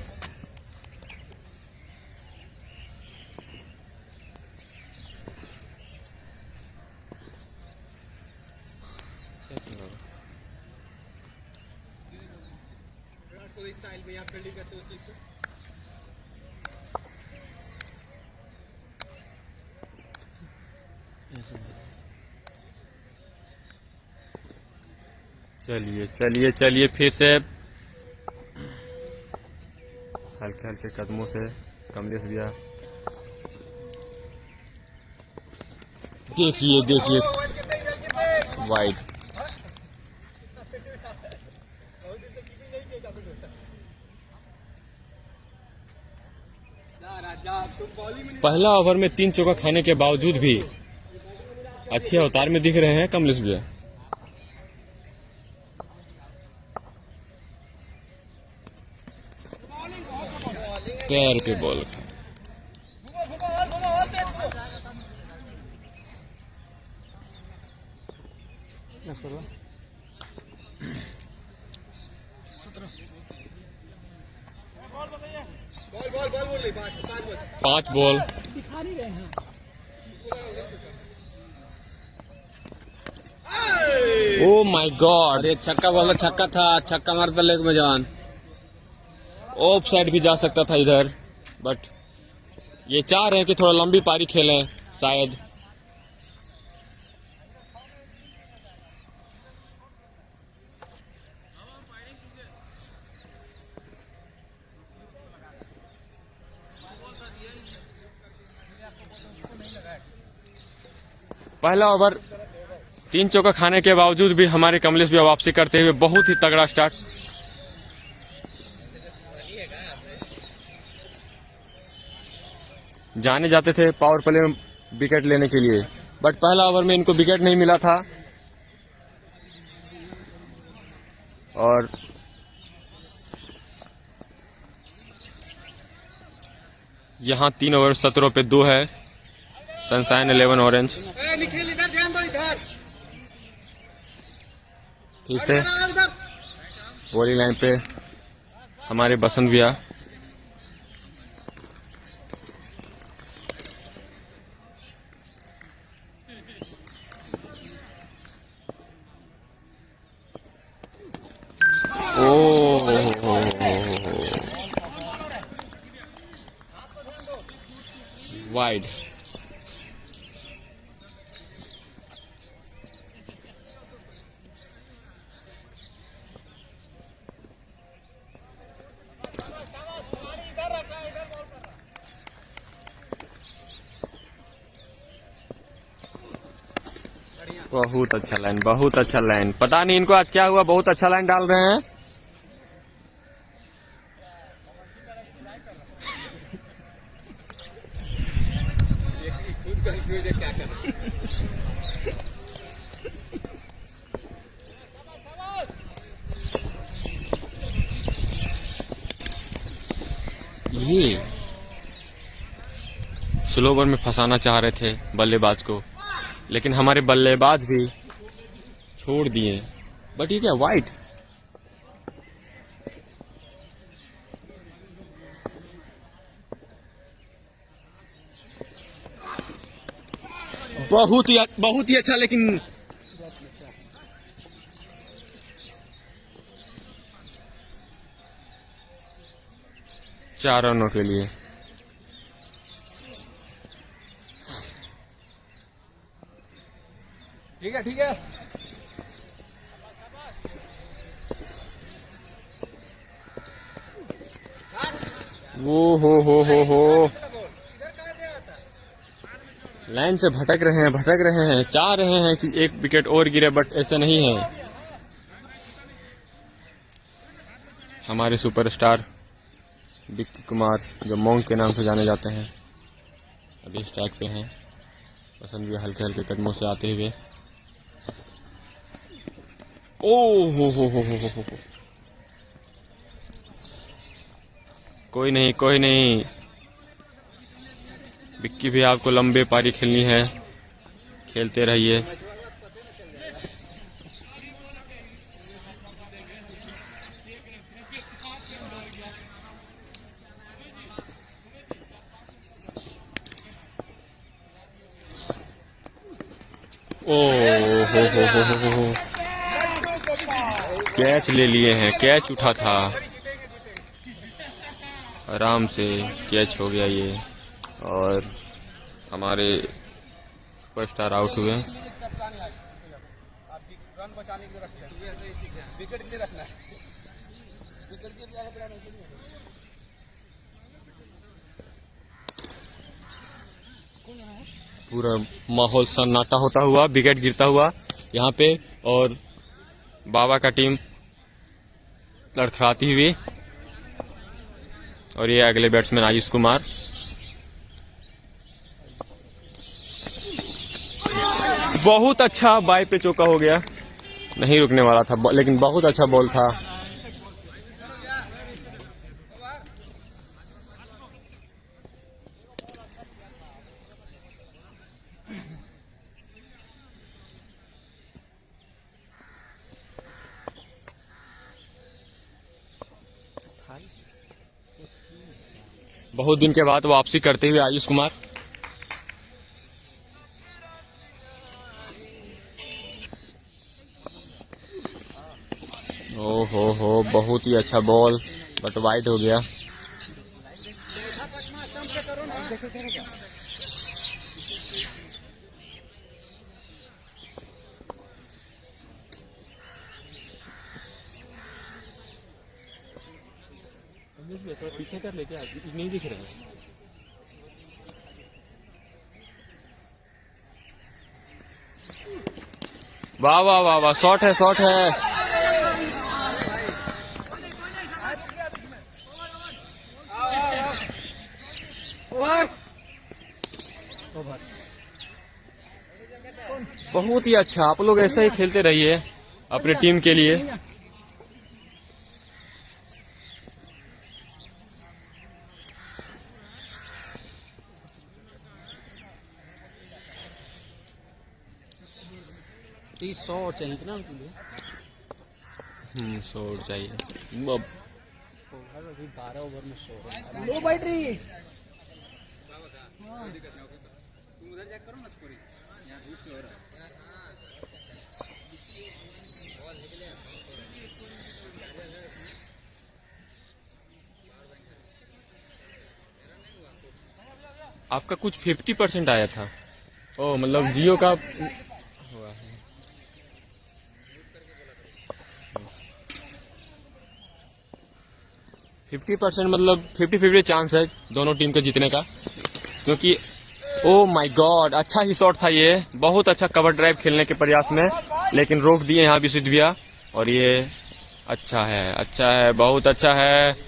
Speaker 3: स्टाइल में यहाँ फील्डिंग करते हुए
Speaker 7: चलिए चलिए चलिए, फिर से हल्के हल्के कदमों से कमलेश भैया। देखिए देखिए, वाइड। पहला ओवर में 3 चौका खाने के बावजूद भी अच्छे अवतार में दिख रहे हैं कमलेश भैया। पैर पे बॉल खा।
Speaker 3: बोल
Speaker 7: 5 बॉल। ओ माय गॉड,
Speaker 6: अरे छक्का बोला, छक्का था, छक्का मारता लेग में जान।
Speaker 7: ऑफ साइड भी जा सकता था इधर, बट ये चाह रहे हैं कि थोड़ा लंबी पारी खेलें शायद। पहला ओवर 3 चौका खाने के बावजूद भी हमारे कमलेश भी वापसी करते हुए बहुत ही तगड़ा स्टार्ट। जाने जाते थे पावर प्ले में विकेट लेने के लिए, बट पहला ओवर में इनको विकेट नहीं मिला था। और यहाँ 3 ओवर 17 पे 2 है सनशाइन 11 ऑरेंज।
Speaker 3: निखिल इधर ध्यान दो, इधर
Speaker 7: फिर से बॉलिंग लाइन पे हमारे बसंत भैया। वाइड। बहुत अच्छा लाइन, बहुत अच्छा लाइन। पता नहीं इनको आज क्या हुआ, बहुत अच्छा लाइन डाल रहे हैं। ये स्लो ओवर में फंसाना चाह रहे थे बल्लेबाज को, लेकिन हमारे बल्लेबाज भी छोड़ दिए। बट ये क्या वाइड। बहुत ही अच्छा, लेकिन चार रनों के लिए।
Speaker 6: ठीक है ठीक है।
Speaker 7: वो हो लाइन से भटक रहे हैं, चाह रहे हैं कि एक विकेट और गिरे, बट ऐसा नहीं है। हमारे सुपरस्टार विक्की कुमार, जो मोंग के नाम से जाने जाते हैं, अभी स्ट्राइक पे हैं। पसंद भी हल्के हल्के कदमों से आते हुए। ओ हो। कोई नहीं, विक्की भी आपको लंबे पारी खेलनी है, खेलते रहिए। ओ हो। कैच ले लिए हैं, कैच उठा था, आराम से कैच हो गया ये, और हमारे सुपरस्टार आउट हुए। पूरा माहौल सन्नाटा होता हुआ, विकेट गिरता हुआ यहाँ पे, और बाबा का टीम लड़खड़ाती हुई। और ये अगले बैट्समैन आयुष कुमार। बहुत अच्छा बाई पे चौका हो गया, नहीं रुकने वाला था, लेकिन बहुत अच्छा बॉल था। बहुत दिन के बाद वापसी करते हुए आयुष कुमार। हो, बहुत ही अच्छा बॉल, बट वाइड हो गया। पीछे कर लेके नहीं दिख रहे हैं। वाह वाह वाह वाह, शॉट है, शॉट है। बहुत ही अच्छा, आप लोग ऐसा ही खेलते रहिए अपने टीम के लिए।
Speaker 8: चाहिए ना।
Speaker 7: शोर चाहिए।
Speaker 8: लो बैटरी।
Speaker 7: आपका कुछ 50% आया था। ओ मतलब जियो का हुआ है। फिफ्टी परसेंट मतलब 50-50 चांस है दोनों टीम के जीतने का, क्योंकि ओ माय गॉड अच्छा ही शॉट था ये, बहुत अच्छा कवर ड्राइव खेलने के प्रयास में, लेकिन रोक दिए यहाँ भी सिद्ध भैया। और ये अच्छा है, बहुत अच्छा है।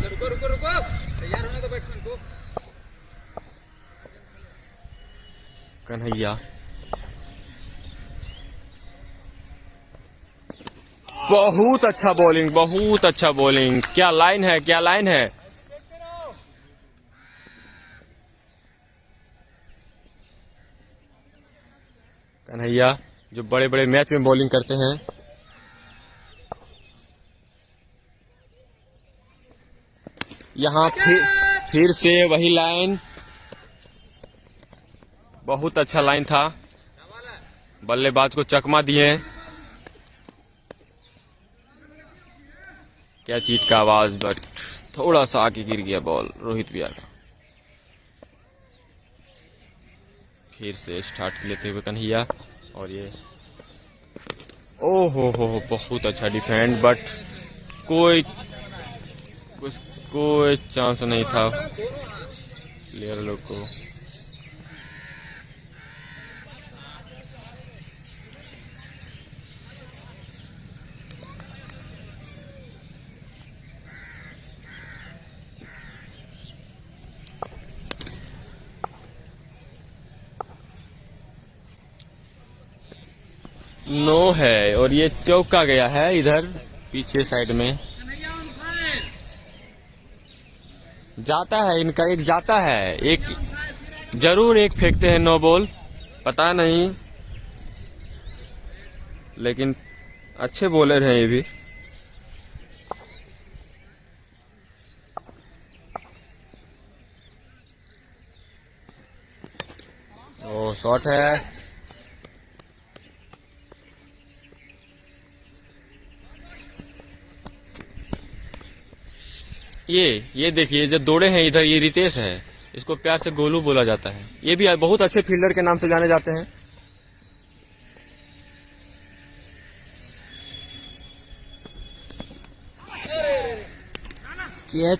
Speaker 7: रुको तैयार होने दो बैट्समैन को। कन्हैया बहुत अच्छा बॉलिंग, क्या लाइन है। कन्हैया जो बड़े बड़े मैच में बॉलिंग करते हैं। यहाँ फिर से वही लाइन, बहुत अच्छा लाइन था, बल्लेबाज को चकमा दिए। क्या चीट का आवाज, बट थोड़ा सा आगे गिर गया बॉल रोहित भैया का। फिर से स्टार्ट लेते हुए कन्हैया, और ये ओ हो बहुत अच्छा डिफेंड, बट कोई चांस नहीं था प्लेयर लोग को। नो है, और ये चौका गया है इधर पीछे साइड में। जाता है इनका, एक जाता है, एक जरूर एक फेंकते हैं नो बॉल, पता नहीं, लेकिन अच्छे बॉलर हैं ये भी। ओ शॉट है, ये देखिए जो दौड़े हैं इधर, ये रितेश है, इसको प्यार से गोलू बोला जाता है। ये भी बहुत अच्छे फील्डर के नाम से जाने जाते हैं। कैच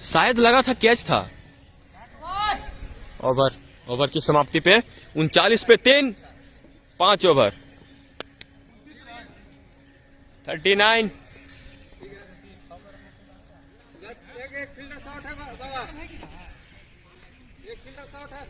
Speaker 7: शायद लगा था, कैच था। ओवर की समाप्ति पे 39 पे 3, 5 ओवर 39। एक फील्डर शॉट है बाबा, एक फील्डर शॉट है।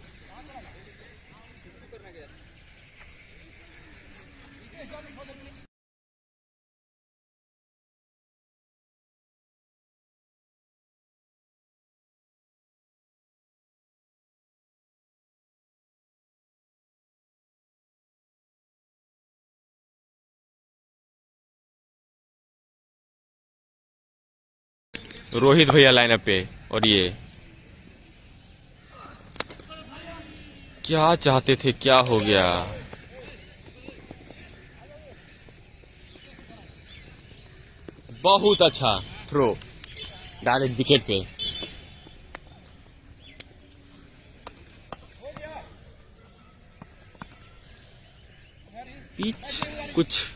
Speaker 7: रोहित भैया लाइनअप पे, और ये क्या चाहते थे, क्या हो गया। बहुत अच्छा थ्रो, डायरेक्ट विकेट पे। पिच कुछ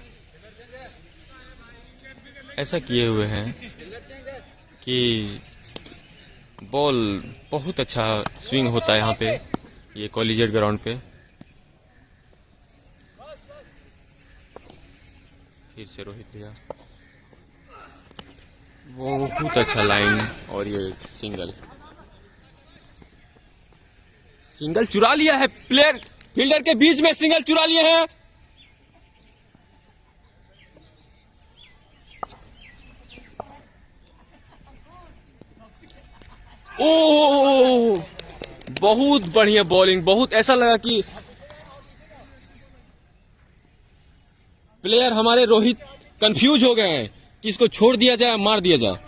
Speaker 7: ऐसा किए हुए हैं कि बॉल बहुत अच्छा स्विंग होता है यहाँ पे, ये कॉलेजिएट ग्राउंड पे। फिर से रोहित भैया, वो बहुत अच्छा लाइन, और ये सिंगल चुरा लिया है, प्लेयर फील्डर के बीच में सिंगल चुरा लिए हैं। ओ बहुत बढ़िया बॉलिंग, बहुत ऐसा लगा कि प्लेयर हमारे रोहित कंफ्यूज हो गए हैं कि इसको छोड़ दिया जाए, मार दिया जाए।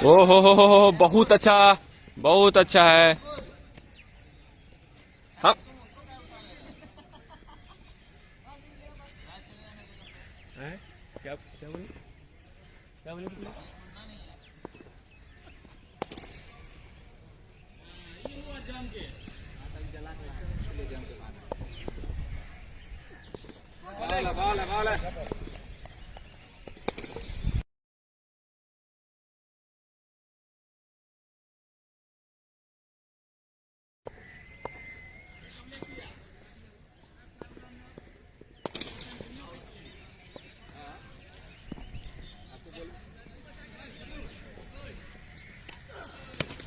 Speaker 7: ओ हो, बहुत अच्छा है। हाँ, क्या बोले?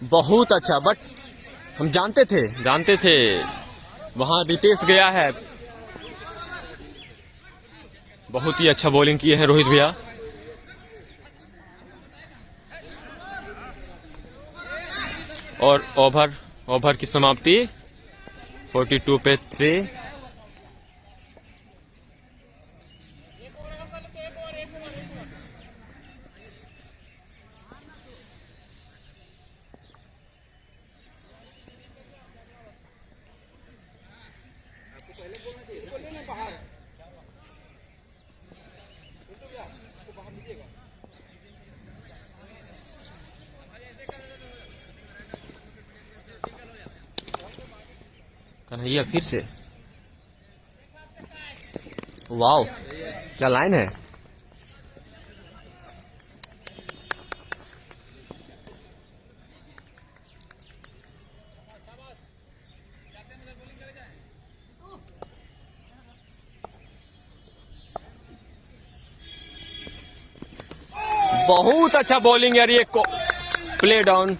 Speaker 7: बहुत अच्छा, बट हम जानते थे वहां रितेश गया है। बहुत ही अच्छा बॉलिंग किए हैं रोहित भैया। और ओवर की समाप्ति 42 पे 3। कन्हैया फिर से, वाओ क्या लाइन है। बहुत अच्छा बॉलिंग यार, ये प्ले डाउन।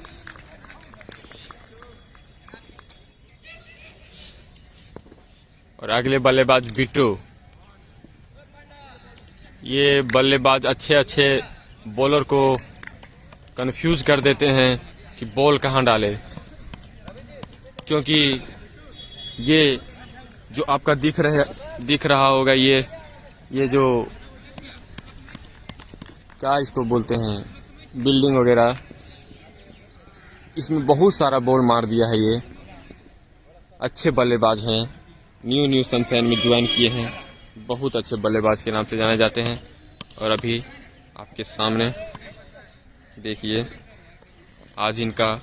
Speaker 7: और अगले बल्लेबाज बिट्टू। ये बल्लेबाज अच्छे बॉलर को कंफ्यूज कर देते हैं कि बॉल कहां डाले, क्योंकि ये जो आपका दिख रहा होगा, ये जो क्या इसको बोलते हैं, बिल्डिंग वगैरह, इसमें बहुत सारा बॉल मार दिया है। ये अच्छे बल्लेबाज हैं, न्यू सनशाइन में ज्वाइन किए हैं, बहुत अच्छे बल्लेबाज के नाम से जाने जाते हैं। और अभी आपके सामने देखिए आज इनका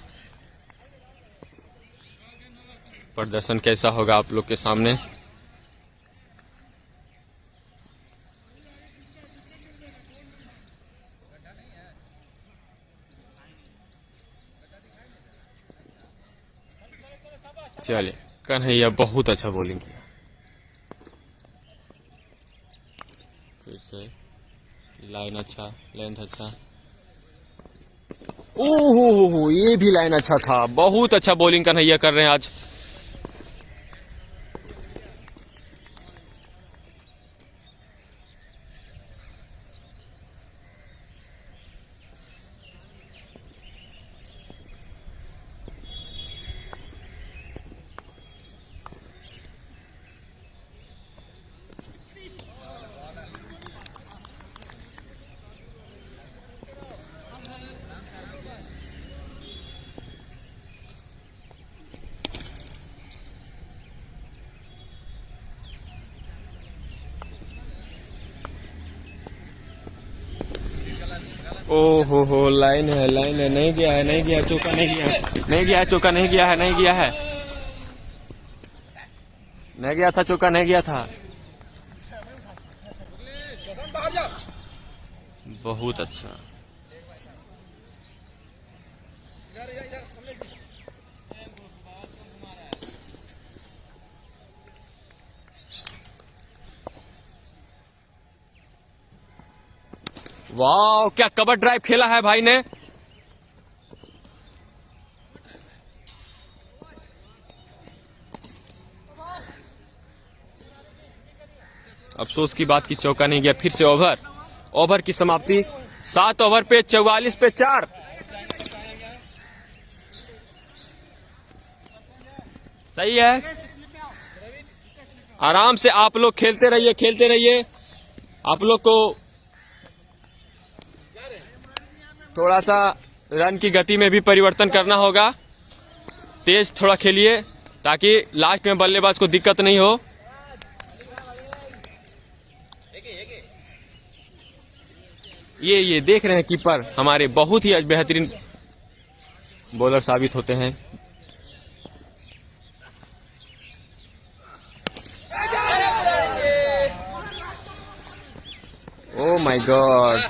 Speaker 7: प्रदर्शन कैसा होगा आप लोग के सामने। चलिए, कन्हैया बहुत अच्छा बॉलिंग किया। फिर से लाइन अच्छा, लेंथ अच्छा। ओहो, ये भी लाइन अच्छा था। बहुत अच्छा बॉलिंग कन्हैया कर रहे हैं आज। ओहो, लाइन है, नहीं गया, चौका नहीं गया है, नहीं गया था, चौका नहीं गया था। बहुत अच्छा। वाह, क्या कवर ड्राइव खेला है भाई ने। अफसोस की बात की चौका नहीं गया। फिर से ओवर की समाप्ति 7 ओवर पे 44 पे 4। सही है, आराम से आप लोग खेलते रहिए। आप लोग को थोड़ा सा रन की गति में भी परिवर्तन करना होगा। तेज थोड़ा खेलिए ताकि लास्ट में बल्लेबाज को दिक्कत नहीं हो। ये देख रहे हैं कीपर हमारे बहुत ही बेहतरीन बॉलर साबित होते हैं। ओह माय गॉड,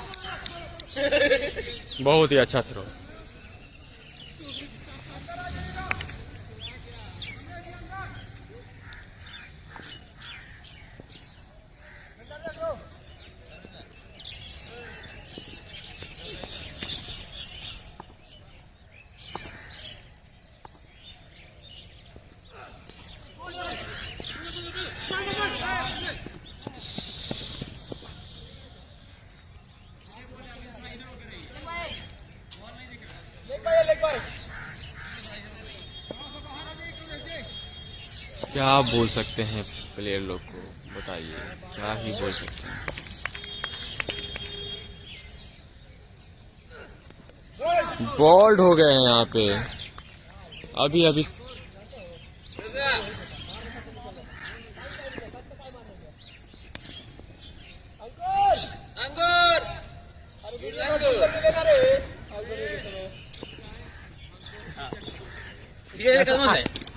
Speaker 7: बहुत ही अच्छा थ्रो। क्या बोल सकते हैं प्लेयर लोग को, बताइए क्या ही बोल सकते हैं। बोल्ड हो गए हैं यहाँ पे अभी।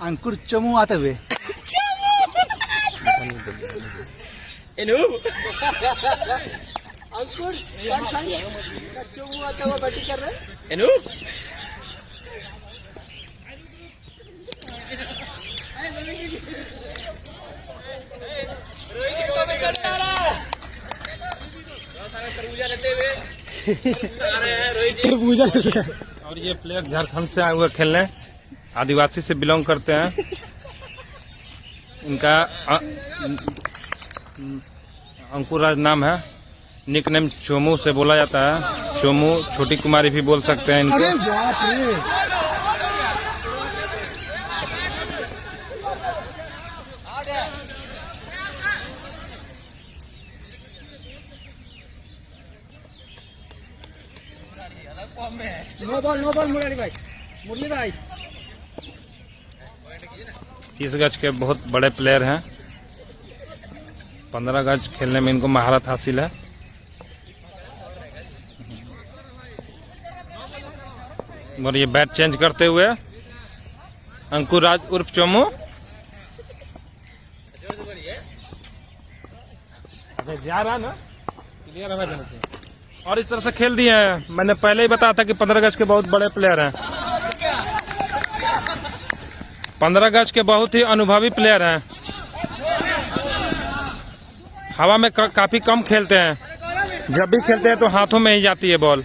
Speaker 5: अंकुर चमू आते हुए
Speaker 3: अंकुर चमू आता हुआ बैटिंग कर रहे हैं।
Speaker 9: और ये प्लेयर झारखंड से आए हुए खेलने, आदिवासी से बिलोंग करते हैं। इनका अंकुर राज नाम है, निक नेम चोमू से बोला जाता है। चोमू, छोटी कुमारी भी बोल सकते हैं इनको।
Speaker 6: नो बॉल मुरली भाई
Speaker 9: 30 गज के बहुत बड़े प्लेयर हैं। 15 गज खेलने में इनको महारत हासिल है। और ये बैट चेंज करते हुए अंकुर राज उर्फ चोमू जा रहा ना, क्लियर है। और इस तरह से खेल दिए हैं। मैंने पहले ही बताया था कि 15 गज के बहुत बड़े प्लेयर हैं। 15 गज के बहुत ही अनुभवी प्लेयर हैं। हवा में काफी कम खेलते हैं। जब भी खेलते हैं तो हाथों में ही जाती है बॉल।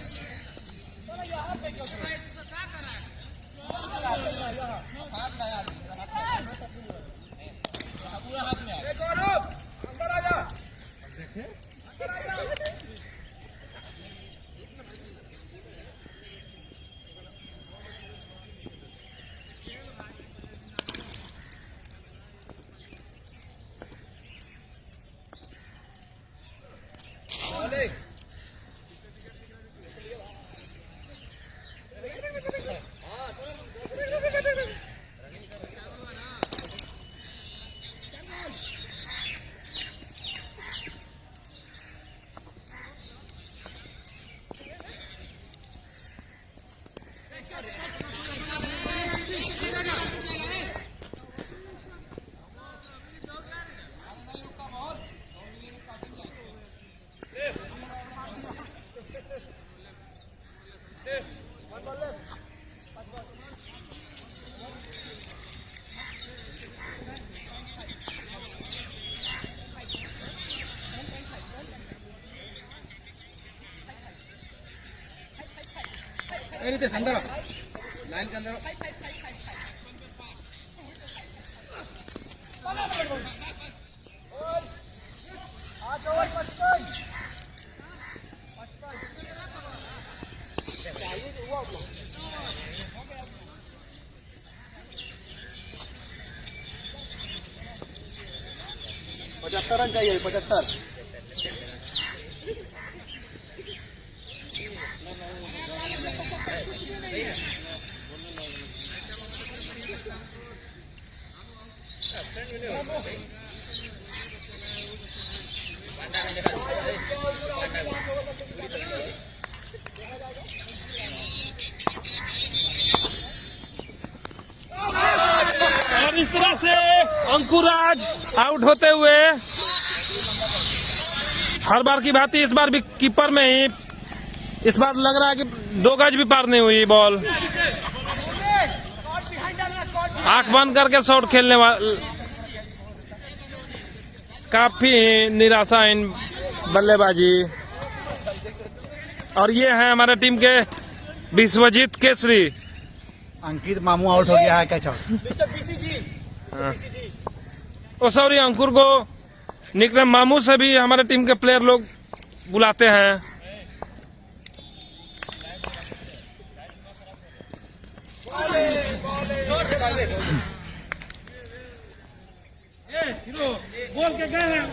Speaker 3: लाइन के अंदर पचहत्तर रन चाहिए, 75।
Speaker 9: और इस तरह से अंकुराज आउट होते हुए हर बार की भांति इस बार भी कीपर में ही, इस बार लग रहा है कि 2 गज भी पार नहीं हुई बॉल। आंख बंद करके शॉट खेलने वाले, काफी निराशा इन बल्लेबाजी। और ये है हमारे टीम के विश्वजीत केसरी।
Speaker 5: अंकित मामू आउट हो गया है, कैच आउट।
Speaker 9: ओ सॉरी, अंकुर को निकनेम मामू से भी हमारे टीम के प्लेयर लोग बुलाते हैं। बोल के गए हैं,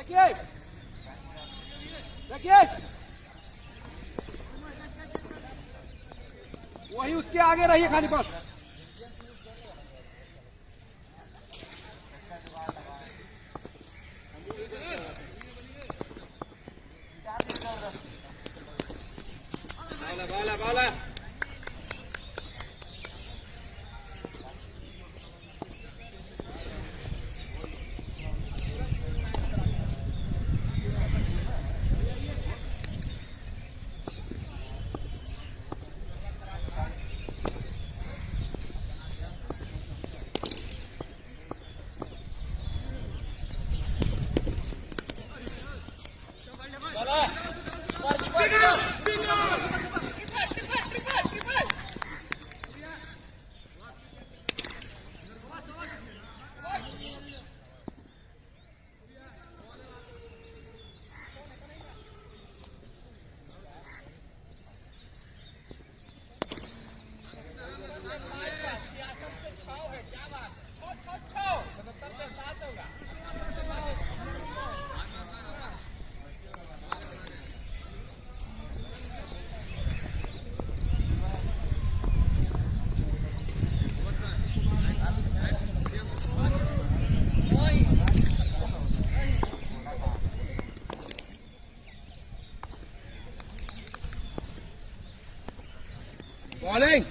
Speaker 3: देखिए देखिए वही उसके आगे रहिए खाली बस। बाला बाला बॉलिंग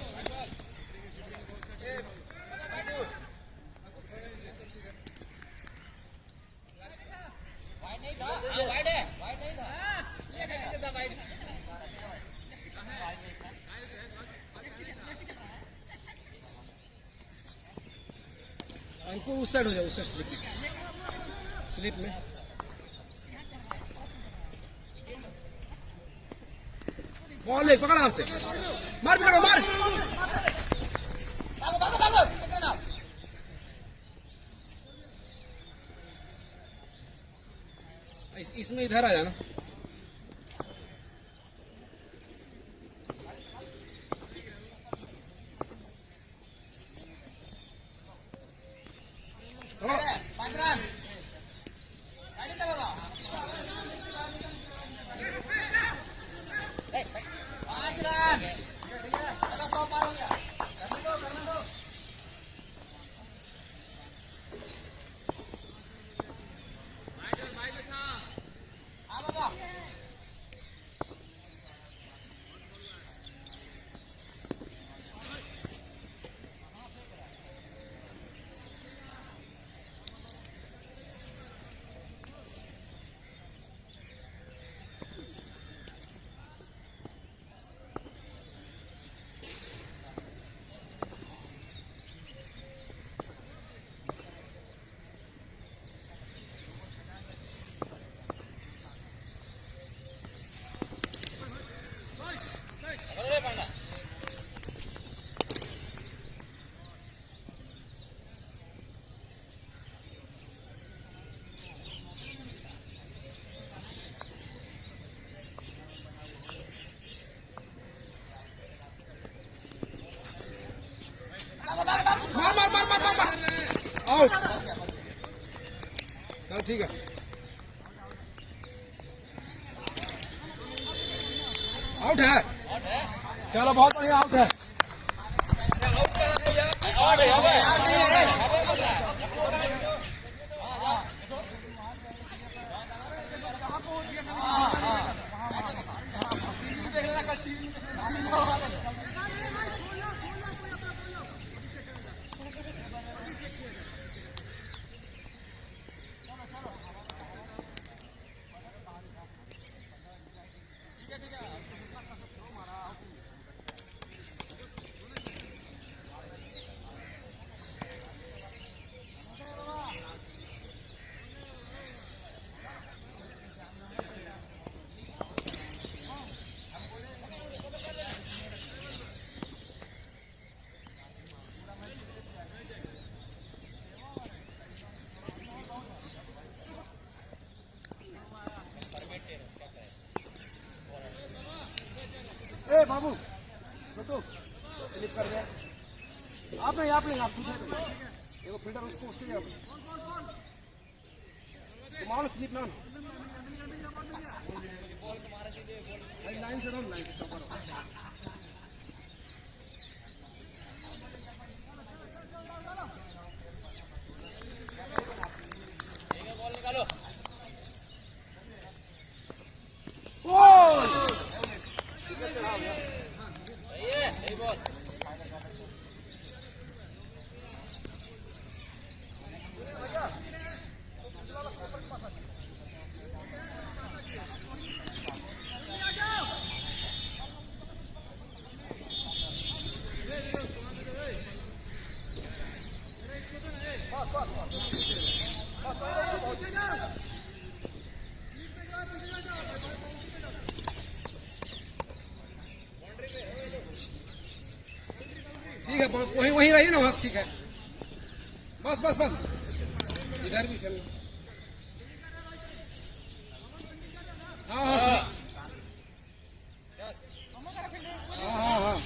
Speaker 3: हमको उस साइड हो जाओ, उस साइड स्लिप में बॉल ले पकड़ा आपसे मार पकड़ो मार भागो भागो भागो इसमें इधर आ जाना। आउट चल ठीक है आउट है चलो बहुत बढ़िया आउट है ए बाबू छोटू स्लिप कर दे आप नहीं आप पूछे एगो फील्डर उसको उसके लिए Tomorrow sleep now. Line से डाउन लाइन से बॉल निकालो। सही बॉल। ठीक है, वहीं रहिए ना, बस ठीक है, बस बस बस इधर भी खेलना। हाँ हाँ हाँ हाँ हाँ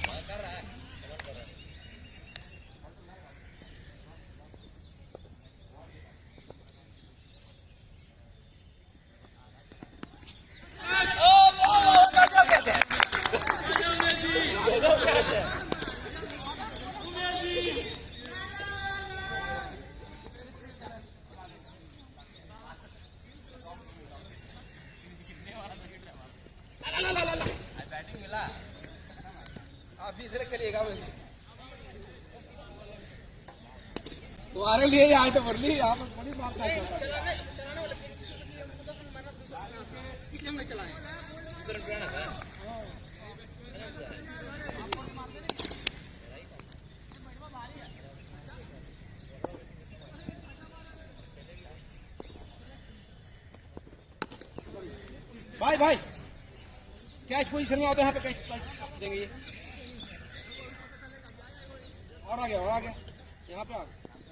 Speaker 3: अभी इधर खेलिएगा तुम्हारे लिए आए तो बड़ी यहाँ पर बड़ी बात है। भाई भाई कैच पोजीशन में आओ तो यहाँ पे कैच देंगे ये। और आ गया यहाँ पे आ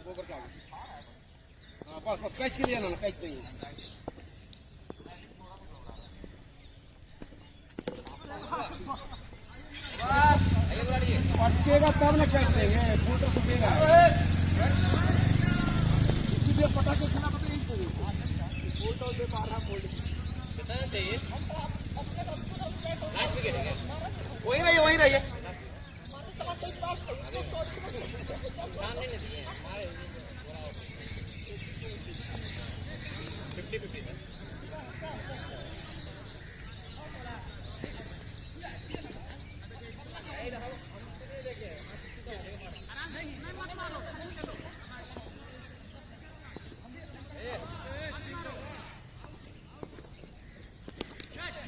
Speaker 3: गोबर के आगे। हाँ बस बस कैच के लिए ना कैच देंगे। पटकेगा तब ना कैच देंगे, फूल तो फूटेगा। इसलिए पटा के खिला पता नहीं फूल तो दे पा रहा फूल कितना चाहिए। वही रहिए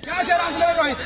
Speaker 3: क्या जरा रोहित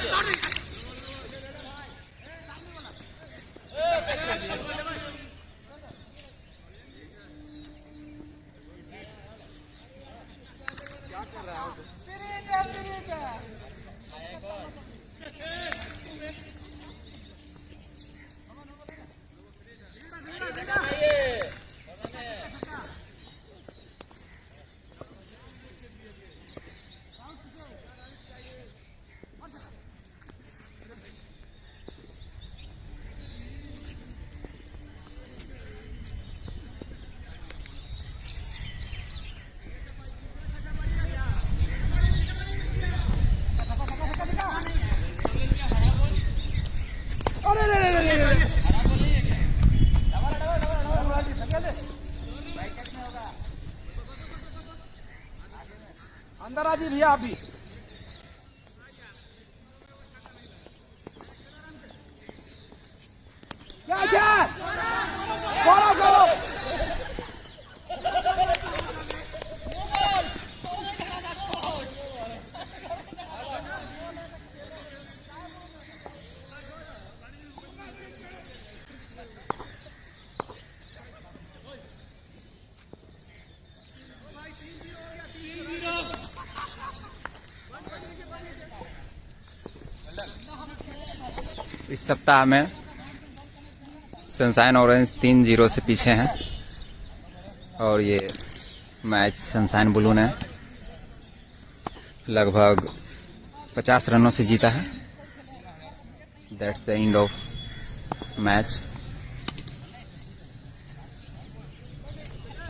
Speaker 3: अंदर आ जी भैया आप भी। क्या करो
Speaker 1: इस सप्ताह में सनशाइन ऑरेंज 3-0 से पीछे हैं और ये मैच सनशाइन ब्लू ने लगभग 50 रनों से जीता है। That's the end of match.